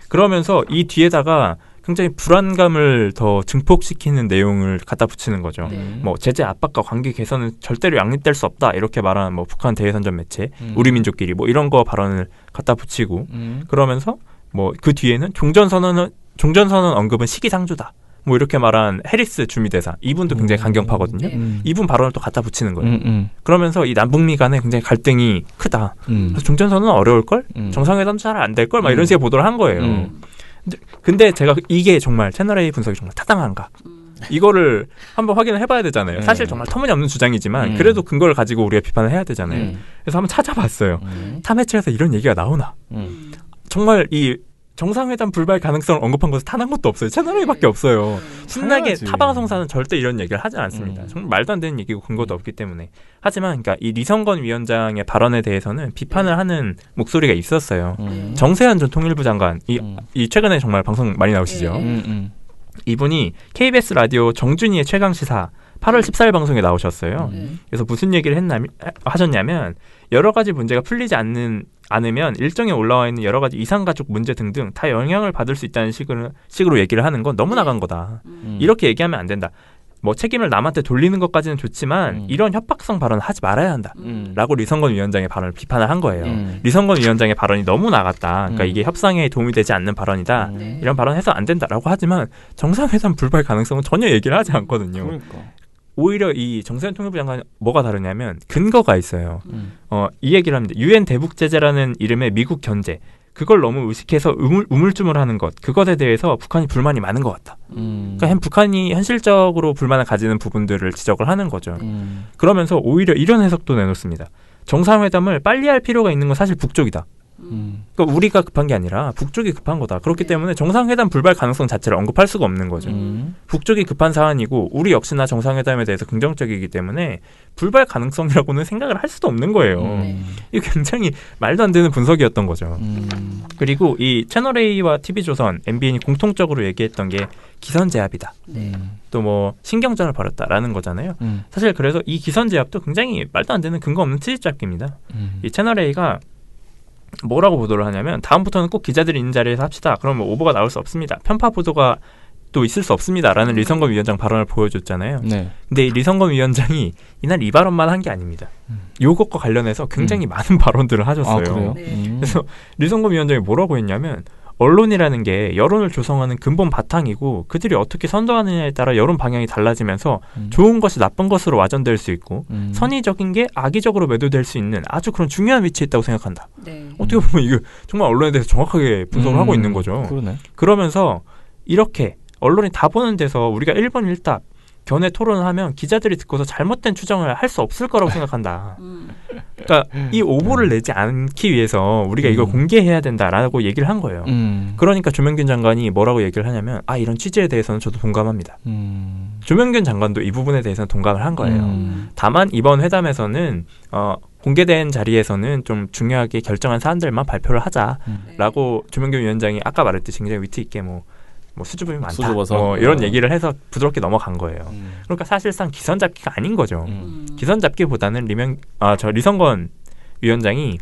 그러면서 이 뒤에다가 굉장히 불안감을 더 증폭시키는 내용을 갖다 붙이는 거죠. 뭐 제재 압박과 관계 개선은 절대로 양립될 수 없다 이렇게 말하는 뭐 북한 대외선전 매체, 우리 민족끼리 뭐 이런 거 발언을 갖다 붙이고 그러면서 뭐 그 뒤에는 종전선언 언급은 시기상조다. 뭐 이렇게 말한 해리스 주미대사 이분도 굉장히 강경파거든요. 이분 발언을 또 갖다 붙이는 거예요. 그러면서 이 남북미 간에 굉장히 갈등이 크다. 그래서 종전선언은 어려울걸? 정상회담도 잘 안 될걸? 막 이런 식의 보도를 한 거예요. 근데 제가 이게 정말 채널A 분석이 정말 타당한가? 이거를 한번 확인을 해봐야 되잖아요. 사실 정말 터무니없는 주장이지만 그래도 근거를 가지고 우리가 비판을 해야 되잖아요. 그래서 한번 찾아봤어요. 타 매체에서 이런 얘기가 나오나? 정말 이 정상회담 불발 가능성을 언급한 것은 단 한 것도 없어요. 채널A밖에 없어요. 신나게 타방송사는 절대 이런 얘기를 하지 않습니다. 정말 말도 안 되는 얘기고 근거도 없기 때문에. 하지만 그러니까 이 리성건 위원장의 발언에 대해서는 비판을 하는 목소리가 있었어요. 정세현 전 통일부 장관, 이 최근에 정말 방송 많이 나오시죠. 이분이 KBS 라디오 정준희의 최강시사 8월 14일 방송에 나오셨어요. 그래서 무슨 얘기를 하셨냐면 여러 가지 문제가 풀리지 않으면 일정에 올라와 있는 여러 가지 이산가족 문제 등등 다 영향을 받을 수 있다는 식으로 얘기를 하는 건 너무 나간 거다. 이렇게 얘기하면 안 된다. 뭐 책임을 남한테 돌리는 것까지는 좋지만 이런 협박성 발언을 하지 말아야 한다. 라고 리성건 위원장의 발언을 비판을 한 거예요. 리성건 위원장의 발언이 너무 나갔다. 그러니까 이게 협상에 도움이 되지 않는 발언이다. 이런 발언 해서 안 된다라고 하지만 정상회담 불발 가능성은 전혀 얘기를 하지 않거든요. 그러니까. 오히려 이 정세현 통일부 장관이 뭐가 다르냐면 근거가 있어요. 이 얘기를 합니다. UN 대북 제재라는 이름의 미국 견제. 그걸 너무 의식해서 우물쭈물하는 것. 그것에 대해서 북한이 불만이 많은 것 같다. 그러니까 북한이 현실적으로 불만을 가지는 부분들을 지적을 하는 거죠. 그러면서 오히려 이런 해석도 내놓습니다. 정상회담을 빨리 할 필요가 있는 건 사실 북쪽이다. 그러니까 우리가 급한 게 아니라 북쪽이 급한 거다. 그렇기 때문에 정상회담 불발 가능성 자체를 언급할 수가 없는 거죠. 북쪽이 급한 사안이고 우리 역시나 정상회담에 대해서 긍정적이기 때문에 불발 가능성이라고는 생각을 할 수도 없는 거예요. 이게 굉장히 말도 안 되는 분석이었던 거죠. 그리고 이 채널A와 TV조선, MBN이 공통적으로 얘기했던 게 기선제압이다. 또 뭐 신경전을 벌였다라는 거잖아요. 사실 그래서 이 기선제압도 굉장히 말도 안 되는 근거 없는 트집잡기입니다. 이 채널A가 뭐라고 보도를 하냐면 다음부터는 꼭 기자들이 있는 자리에서 합시다. 그러면 오보가 나올 수 없습니다. 편파 보도가 또 있을 수 없습니다라는 리성건 위원장 발언을 보여줬잖아요. 근데 이 리성건 위원장이 이날 이 발언만 한 게 아닙니다. 요것과 관련해서 굉장히 많은 발언들을 하셨어요. 그래서 리성건 위원장이 뭐라고 했냐면 언론이라는 게 여론을 조성하는 근본 바탕이고 그들이 어떻게 선도하느냐에 따라 여론 방향이 달라지면서 좋은 것이 나쁜 것으로 와전될 수 있고 선의적인 게 악의적으로 매도될 수 있는 아주 그런 중요한 위치에 있다고 생각한다. 어떻게 보면 이거 정말 언론에 대해서 정확하게 분석을 하고 있는 거죠. 그러면서 이렇게 언론이 다 보는 데서 우리가 1번 1답 견해 토론을 하면 기자들이 듣고서 잘못된 추정을 할 수 없을 거라고 생각한다. 그러니까 이 오보를 내지 않기 위해서 우리가 이걸 공개해야 된다라고 얘기를 한 거예요. 그러니까 조명균 장관이 뭐라고 얘기를 하냐면 이런 취지에 대해서는 저도 동감합니다. 조명균 장관도 이 부분에 대해서는 동감을 한 거예요. 다만 이번 회담에서는 공개된 자리에서는 좀 중요하게 결정한 사안들만 발표를 하자라고 조명균 위원장이 아까 말했듯이 굉장히 위트 있게 뭐 수줍음이 많다. 이런 얘기를 해서 부드럽게 넘어간 거예요. 그러니까 사실상 기선잡기가 아닌 거죠. 기선잡기보다는 리성건 위원장이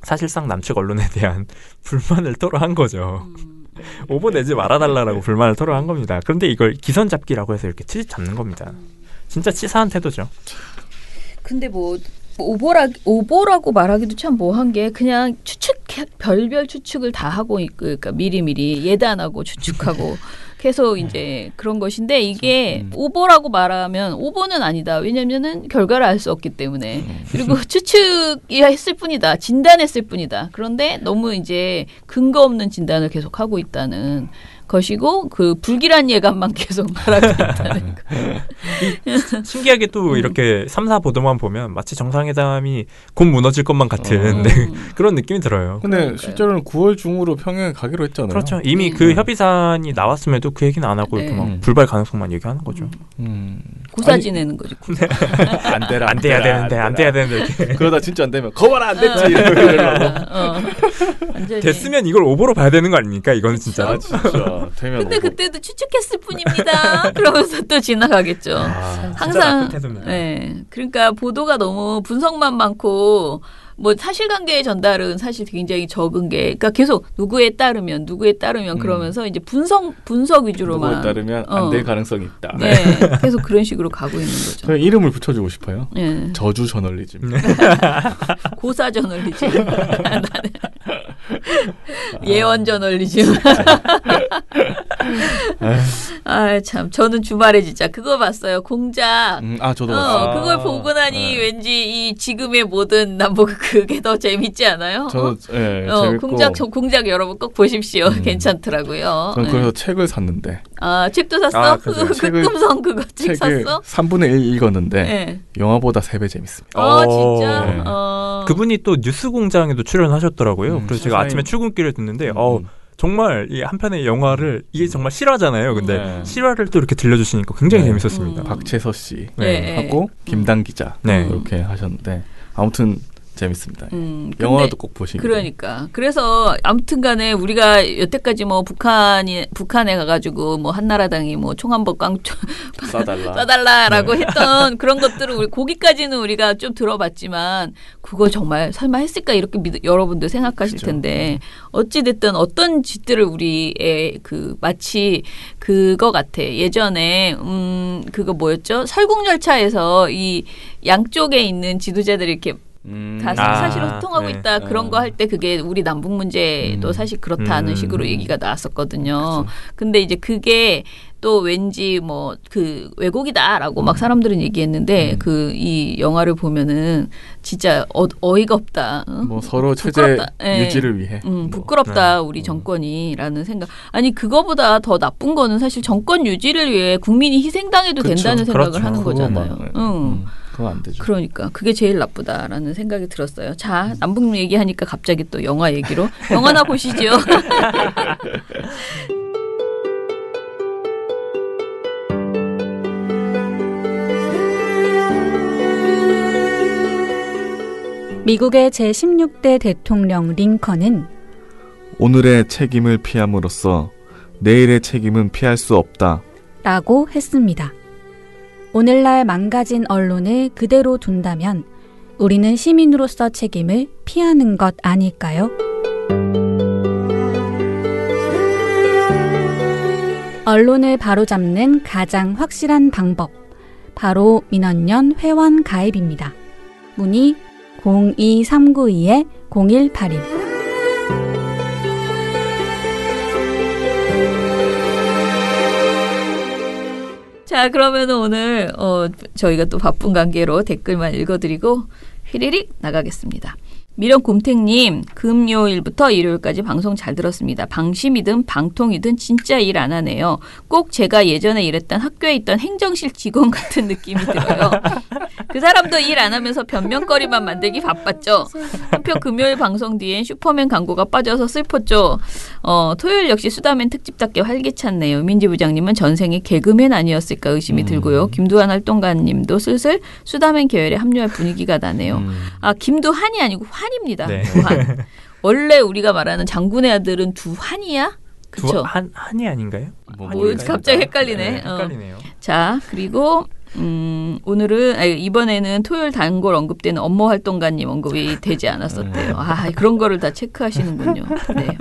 사실상 남측 언론에 대한 불만을 토로한 거죠. 오보 내지 말아달라고 불만을 토로한 겁니다. 그런데 이걸 기선잡기라고 해서 이렇게 트집 잡는 겁니다. 진짜 치사한 태도죠. 근데 오보라고 말하기도 참 뭐한 게 그냥 별별 추측을 다 하고 그러니까 미리미리 예단하고 추측하고 계속 이제 그런 것인데 이게 오보라고 말하면 오보는 아니다. 왜냐면은 결과를 알 수 없기 때문에. 그리고 추측이야 했을 뿐이다. 진단했을 뿐이다. 그런데 너무 이제 근거 없는 진단을 계속 하고 있다는 것이고 그 불길한 예감만 계속 말하고 있다는 거. 신기하게 또 이렇게 3사 보도만 보면 마치 정상회담이 곧 무너질 것만 같은 그런 느낌이 들어요. 근데 실제로는 9월 중으로 평양에 가기로 했잖아요. 그렇죠. 이미 그 협의사안이 나왔음에도 그 얘기는 안 하고 이렇게 막 불발 가능성만 얘기하는 거죠. 고사 지내는 거죠. 안 되라. 안 돼야 되는데 안 돼야 되는데 이렇게. 그러다 진짜 안 되면 거봐라 안 됐지. 됐으면 이걸 오보로 봐야 되는 거 아닙니까? 이건 진짜. 아, 진짜. 근데 그때도 추측했을 뿐입니다. 그러면서 또 지나가겠죠. 항상. 네. 그러니까 보도가 너무 분석만 많고 뭐 사실관계의 전달은 사실 굉장히 적은 게, 그러니까 계속 누구에 따르면 그러면서 이제 분석 위주로만. 누구에 따르면 안 될 가능성이 있다. 네. 계속 그런 식으로 가고 있는 거죠. 저는 이름을 붙여주고 싶어요. 네. 저주 저널리즘. 고사 저널리즘. 예언 저널리즘. 아, 참. 저는 주말에 진짜 그거 봤어요. 공작. 저도 봤어요. 그걸 보고 나니 왠지 이 지금의 모든 남북 그게 더 재밌지 않아요? 저도 재밌고. 공작 여러분 꼭 보십시오. 괜찮더라고요. 저는 그래서 책을 샀는데. 책도 샀어? 금성 그거 책 샀어? 3분의 1 읽었는데 영화보다 3배 재밌습니다. 진짜? 네. 그분이 또 뉴스공장에도 출연하셨더라고요. 그래서 제가 아침에 출근길을 듣는데 정말 이 한편의 영화를 이게 정말 실화잖아요. 근데 실화를 또 이렇게 들려주시니까 굉장히 재밌었습니다. 박채서 씨 하고 김당 기자 이렇게 하셨는데 아무튼 재밌습니다. 영화도 꼭 보시면. 그러니까. 그래서 아무튼간에 우리가 여태까지 뭐 북한에 가가지고 뭐 한나라당이 뭐 총 한 번 깡총 쏴달라라고 했던 그런 것들을 우리 거기까지는 우리가 좀 들어봤지만 그거 정말 설마 했을까 이렇게 여러분들 생각하실 텐데 어찌 됐든 어떤 짓들을 우리의 그 마치 그거 같아. 예전에 그거 뭐였죠? 설국열차에서 이 양쪽에 있는 지도자들이 이렇게 다 사실로 소통하고 있다. 그런 거 할 때 그게 우리 남북 문제도 사실 그렇다는 식으로 얘기가 나왔었거든요. 그렇죠. 근데 이제 그게 또 왠지 뭐 그 왜곡이다라고 막 사람들은 얘기했는데 그 이 영화를 보면은 진짜 어이가 없다. 뭐 서로 체제 유지를 위해. 부끄럽다 우리 정권이라는 생각. 아니 그거보다 더 나쁜 거는 사실 정권 유지를 위해 국민이 희생당해도 된다는 생각을 하는 거잖아요. 그건 안 되죠. 그러니까 그게 제일 나쁘다라는 생각이 들었어요. 자, 남북 얘기하니까 갑자기 또 영화 얘기로 영화나 보시죠. 미국의 제16대 대통령 링컨은 오늘의 책임을 피함으로써 내일의 책임은 피할 수 없다 라고 했습니다. 오늘날 망가진 언론을 그대로 둔다면 우리는 시민으로서 책임을 피하는 것 아닐까요? 언론을 바로잡는 가장 확실한 방법, 바로 민원연 회원 가입입니다. 문의 02392-0181. 자, 그러면 오늘 저희가 또 바쁜 관계로 댓글만 읽어드리고 휘리릭 나가겠습니다. 미련곰탱님, 금요일부터 일요일까지 방송 잘 들었습니다. 방심이든 방통이든 진짜 일 안 하네요. 꼭 제가 예전에 일했던 학교에 있던 행정실 직원 같은 느낌이 들어요. 그 사람도 일 안 하면서 변명거리만 만들기 바빴죠. 한편 금요일 방송 뒤엔 슈퍼맨 광고가 빠져서 슬펐죠. 토요일 역시 수다맨 특집답게 활기찼네요. 민지 부장님은 전생에 개그맨 아니었을까 의심이 들고요. 김두한 활동가님도 슬슬 수다맨 계열에 합류할 분위기가 나네요. 김두한이 아니고 환입니다. 네. 두한. 원래 우리가 말하는 장군의 아들은 두한이야? 그쵸? 한이 아닌가요? 갑자기 헷갈리네. 네, 헷갈리네요. 자, 그리고 오늘은 이번에는 토요일 단골 언급되는 업무 활동가님 언급이 되지 않았었대요. 그런 거를 다 체크하시는군요. 네.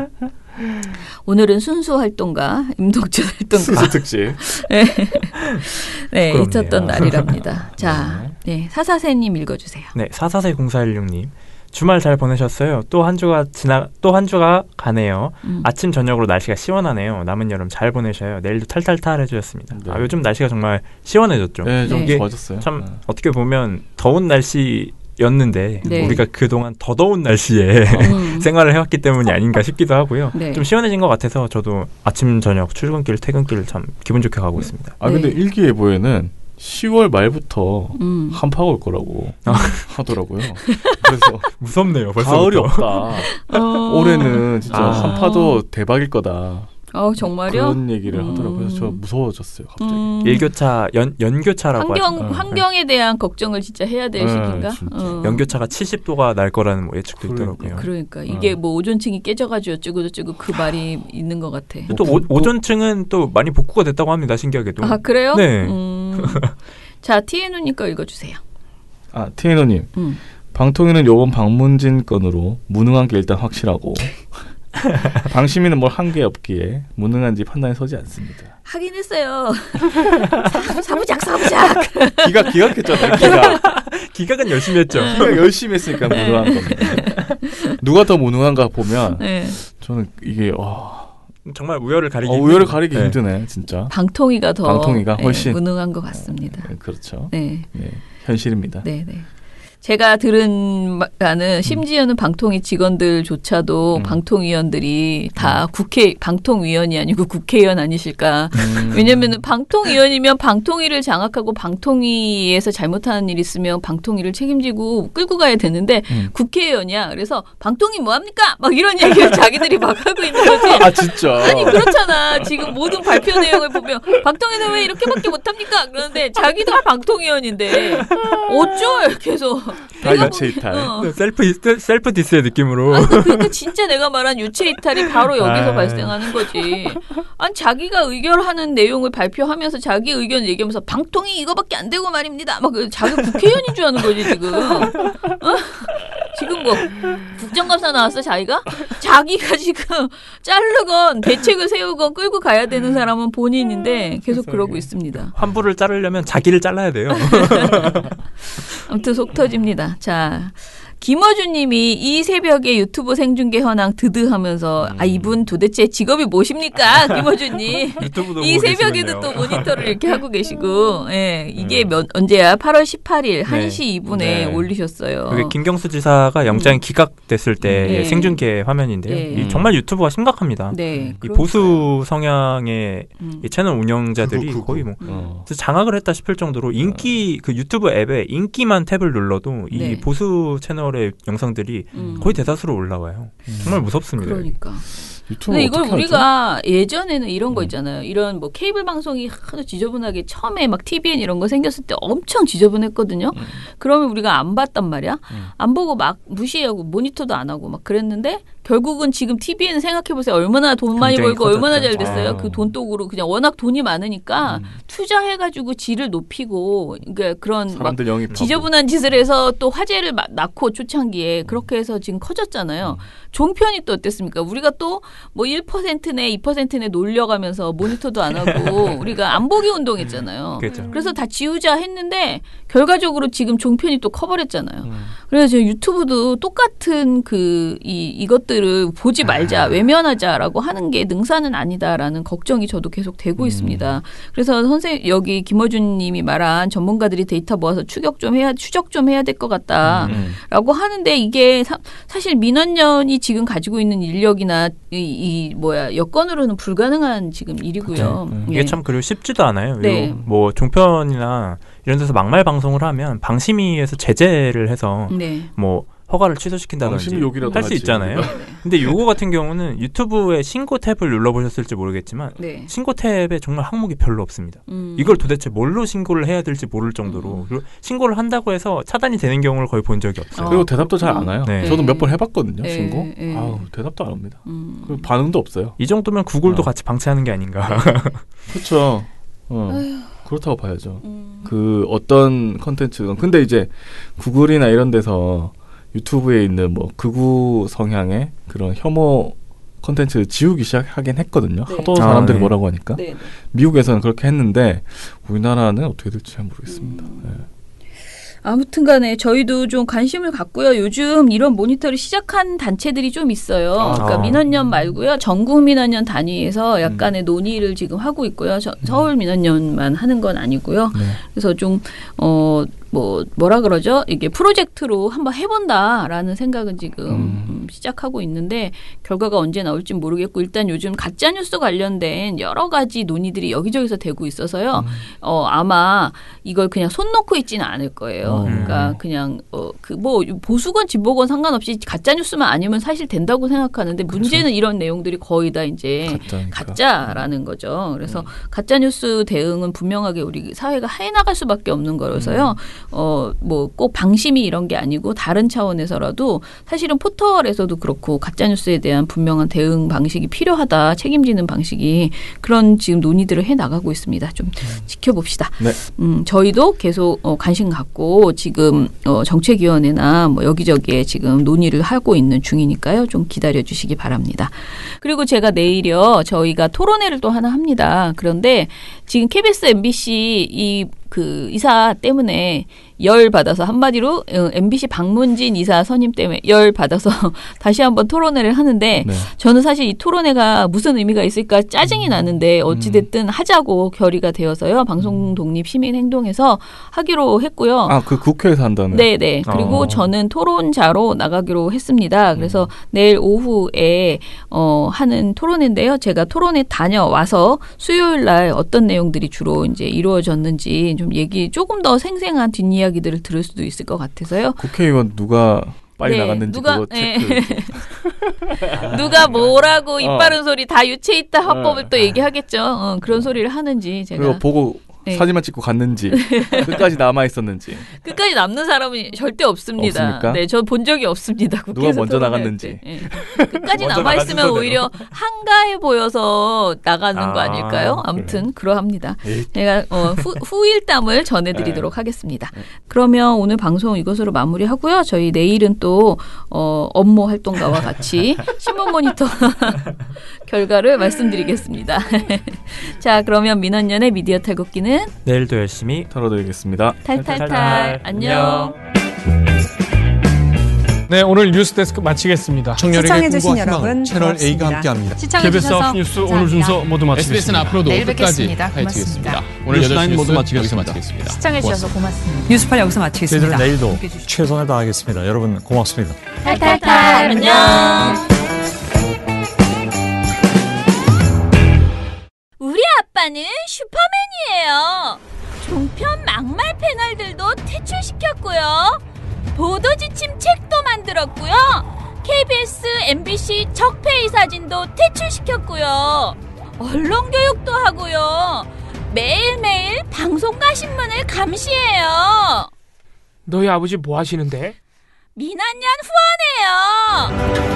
오늘은 순수 활동가 임동준 활동가 순수 특집 네, 있었던 날이랍니다. 자, 네, 사사세님 읽어주세요. 네, 4440416님. 주말 잘 보내셨어요. 또 한 주가 가네요. 아침 저녁으로 날씨가 시원하네요. 남은 여름 잘 보내셔요. 내일도 탈탈탈 해주셨습니다. 네. 요즘 날씨가 정말 시원해졌죠. 네, 좀 좋아졌어요. 참 어떻게 보면 더운 날씨였는데 네. 우리가 그동안 더 더운 날씨에 생활을 해왔기 때문이 아닌가 싶기도 하고요. 네. 좀 시원해진 것 같아서 저도 아침 저녁 출근길 퇴근길 참 기분 좋게 가고 있습니다. 근데 일기예보에는 10월 말부터 한파가 올 거라고 하더라고요. 그래서 무섭네요. 벌써부터. 가을이 없다. 올해는 진짜 한파도 대박일 거다. 정말요? 그런 얘기를 하더라고요. 그래서 저 무서워졌어요. 갑자기. 일교차, 연교차라고 하죠. 환경에 대한 걱정을 진짜 해야 될 시기인가? 연교차가 70도가 날 거라는 뭐 예측도 있더라고요. 그러니까 이게 뭐 오존층이 깨져가지고 어쩌고 그 말이 있는 것 같아. 또 오존층은 또 많이 복구가 됐다고 합니다. 신기하게도. 아 그래요? 네. 자 티에노님 거 읽어주세요. 티에노님. 방통위는 요번 방문진 건으로 무능한 게 일단 확실하고 방심위는 뭘 한 게 없기에 무능한지 판단이 서지 않습니다. 하긴 했어요. 사부작. 기각했잖아요. 기각은 열심히 했죠. 기각 열심히 했으니까 무능한 겁니다. 누가 더 무능한가 보면 저는 이게 정말 우열을 가리기 힘드네 진짜. 방통위가 훨씬 무능한 것 같습니다. 그렇죠. 네. 현실입니다. 네. 제가 들은 바는 심지어는 방통위 직원들조차도 방통위원들이 다 방통위원이 아니고 국회의원 아니실까. 왜냐면은 방통위원이면 방통위를 장악하고 방통위에서 잘못하는 일이 있으면 방통위를 책임지고 끌고 가야 되는데 국회의원이야. 그래서 방통위 뭐합니까? 막 이런 얘기를 자기들이 막 하고 있는 거지. 아 진짜. 아니 그렇잖아. 지금 모든 발표 내용을 보면 방통위는 왜 이렇게밖에 못합니까? 그런데 자기도 방통위원인데 어쩔 계속. 다 유체이탈. 셀프 디스의 느낌으로. 그러니까 진짜 내가 말한 유체이탈이 바로 여기서 발생하는 거지. 아니 자기가 의결하는 내용을 발표하면서 자기 의견 얘기하면서 방통위 이거밖에 안 되고 말입니다. 막 자기 국회의원인 줄 아는 거지 지금. 지금 뭐 국정감사 나왔어 자기가? 자기가 지금 자르건 대책을 세우건 끌고 가야 되는 사람은 본인인데 계속 그러고 있습니다. 환부를 자르려면 자기를 잘라야 돼요. 아무튼 속 터집니다. 자, 김어준님이 이 새벽에 유튜브 생중계 현황 드드하면서 이분 도대체 직업이 무엇입니까, 김어준님? 이 새벽에도 또 모니터를 이렇게 하고 계시고, 이게 언제야? 8월 18일 1시 2분에 올리셨어요. 그게 김경수 지사가 영장이 기각됐을 때 생중계 화면인데요. 정말 유튜브가 심각합니다. 이 보수 성향의 이 채널 운영자들이 거의 뭐 장악을 했다 싶을 정도로 그 유튜브 앱에 인기만 탭을 눌러도 이 보수 채널 영상들이 거의 대다수로 올라와요. 정말 무섭습니다. 그러니까. 근데 이걸 우리가 하죠? 예전에는 이런 거 있잖아요. 이런 뭐 케이블 방송이 하도 지저분하게 처음에 막 TVN 이런 거 생겼을 때 엄청 지저분했거든요. 그러면 우리가 안 봤단 말이야. 안 보고 막 무시하고 모니터도 안 하고 막 그랬는데 결국은 지금 TVN 생각해보세요. 얼마나 돈 많이 벌고 커졌죠. 얼마나 잘 됐어요. 그 돈독으로 그냥 워낙 돈이 많으니까 투자해가지고 질을 높이고 그러니까 그런 막 지저분한 짓을 해서 또 화제를 낳고 초창기에 그렇게 해서 지금 커졌잖아요. 종편이 또 어땠습니까? 우리가 또 뭐 1%네 2%네 놀려가면서 모니터도 안 하고 우리가 안 보기 운동했잖아요. 그래서 다 지우자 했는데 결과적으로 지금 종편이 또 커버렸잖아요. 그래서 유튜브도 똑같은 이것들을 보지 말자, 외면하자라고 하는 게 능사는 아니다라는 걱정이 저도 계속 되고 있습니다. 그래서 여기 김어준 님이 말한 전문가들이 데이터 모아서 추적 좀 해야 될 것 같다라고 하는데 이게 사실 민원연이 지금 가지고 있는 인력이나 여건으로는 불가능한 지금 일이고요. 이게 참 그리고 쉽지도 않아요. 뭐 종편이나 이런 데서 막말 방송을 하면 방심위에서 제재를 해서 뭐 허가를 취소시킨다든지 할 수 있잖아요. 근데 요거 같은 경우는 유튜브에 신고 탭을 눌러보셨을지 모르겠지만 신고 탭에 정말 항목이 별로 없습니다. 이걸 도대체 뭘로 신고를 해야 될지 모를 정도로 그리고 신고를 한다고 해서 차단이 되는 경우를 거의 본 적이 없어요. 그리고 대답도 잘 안 와요. 저도 몇 번 해봤거든요. 신고. 대답도 안 옵니다. 반응도 없어요. 이 정도면 구글도 같이 방치하는 게 아닌가. 그렇죠. 그렇다고 봐야죠. 그 어떤 컨텐츠건 근데 이제 구글이나 이런 데서 유튜브에 있는 뭐 극우 성향의 그런 혐오 콘텐츠 지우기 시작하긴 했거든요. 하도 사람들이 뭐라고 하니까. 미국에서는 그렇게 했는데 우리나라는 어떻게 될지 잘 모르겠습니다. 아무튼간에 저희도 좀 관심을 갖고요. 요즘 이런 모니터를 시작한 단체들이 좀 있어요. 그러니까 민원연 말고요. 전국 민원연 단위에서 약간의 논의를 지금 하고 있고요. 서울 민원연만 하는 건 아니고요. 네. 그래서 좀 뭐라 그러죠? 이게 프로젝트로 한번 해본다라는 생각은 지금 시작하고 있는데 결과가 언제 나올지 모르겠고 일단 요즘 가짜뉴스 관련된 여러 가지 논의들이 여기저기서 되고 있어서요. 아마 이걸 그냥 손 놓고 있지는 않을 거예요. 그러니까 그냥 보수건 진보건 상관없이 가짜뉴스만 아니면 사실 된다고 생각하는데 문제는 그렇죠. 이런 내용들이 거의 다 이제 가짜라는 거죠. 그래서 가짜뉴스 대응은 분명하게 우리 사회가 해나갈 수밖에 없는 거라서요. 꼭 방심이 이런 게 아니고 다른 차원에서라도 사실은 포털에서도 그렇고 가짜뉴스에 대한 분명한 대응 방식이 필요하다. 책임지는 방식이 그런 지금 논의들을 해나가고 있습니다. 좀 지켜봅시다. 네. 저희도 계속 관심 갖고 지금 정책위원회나 뭐 여기저기에 지금 논의를 하고 있는 중이니까요. 좀 기다려 주시기 바랍니다. 그리고 제가 내일요. 저희가 토론회를 또 하나 합니다. 그런데 지금 KBS, MBC 이사 때문에 열 받아서 한마디로 MBC 박문진 이사 선임 때문에 열 받아서 다시 한번 토론회를 하는데 네. 저는 사실 이 토론회가 무슨 의미가 있을까 짜증이 나는데 어찌됐든 하자고 결의가 되어서요. 방송 독립 시민 행동에서 하기로 했고요. 그 국회에서 한다는? 네네. 그리고 저는 토론자로 나가기로 했습니다. 그래서 내일 오후에 하는 토론회인데요. 제가 토론회 다녀와서 수요일 날 어떤 내용들이 주로 이제 이루어졌는지 좀 얘기 조금 더 생생한 뒷이야기들을 들을 수도 있을 것 같아서요. 국회의원 누가 빨리 나갔는지 그거 체크. 누가 뭐라고 입 바른 소리 다 유체 있다 화법을 또 얘기하겠죠. 그런 소리를 하는지 제가. 그리고 보고 사진만 찍고 갔는지 끝까지 남아 있었는지. 끝까지 남는 사람은 절대 없습니다. 없습니까? 네, 저 본 적이 없습니다. 누가 먼저 나갔는지. 끝까지 남아 있으면 오히려 한가해 보여서 나가는 거 아닐까요? 아무튼 그래. 그러합니다. 제가 후일담을 전해드리도록 하겠습니다. 그러면 오늘 방송 이것으로 마무리하고요. 저희 내일은 또 업무 활동가와 같이 신문 모니터 결과를 말씀드리겠습니다. 자, 그러면 민원연의 미디어 탈곡기는 내일도 열심히 털어드리겠습니다. 탈탈탈. 안녕. 네, 오늘 뉴스데스크 마치겠습니다. 청년에게 꿈과 희망 채널 A가 함께합니다. KBS 뉴스 오늘 순서 모두 마치겠습니다. SBS는 앞으로도 끝까지 파헤치겠습니다. 오늘 8시 모두 마치겠습니다. 시청해주셔서 고맙습니다. 뉴스팔 여기서 마치겠습니다. 저희들은 내일도 최선을 다하겠습니다. 여러분 고맙습니다. 탈탈탈. 안녕. 우리 아빠는 슈퍼맨이에요. 종편 막말 패널들도 퇴출시켰고요. 보도지침 책도 만들었고요. KBS, MBC 적폐의 사진도 퇴출시켰고요. 언론교육도 하고요. 매일매일 방송과 신문을 감시해요. 너희 아버지 뭐 하시는데? 민원연 후원해요.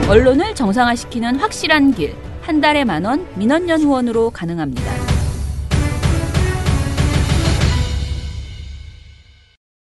언론을 정상화시키는 확실한 길. 한 달에 10,000원 민원연 후원으로 가능합니다.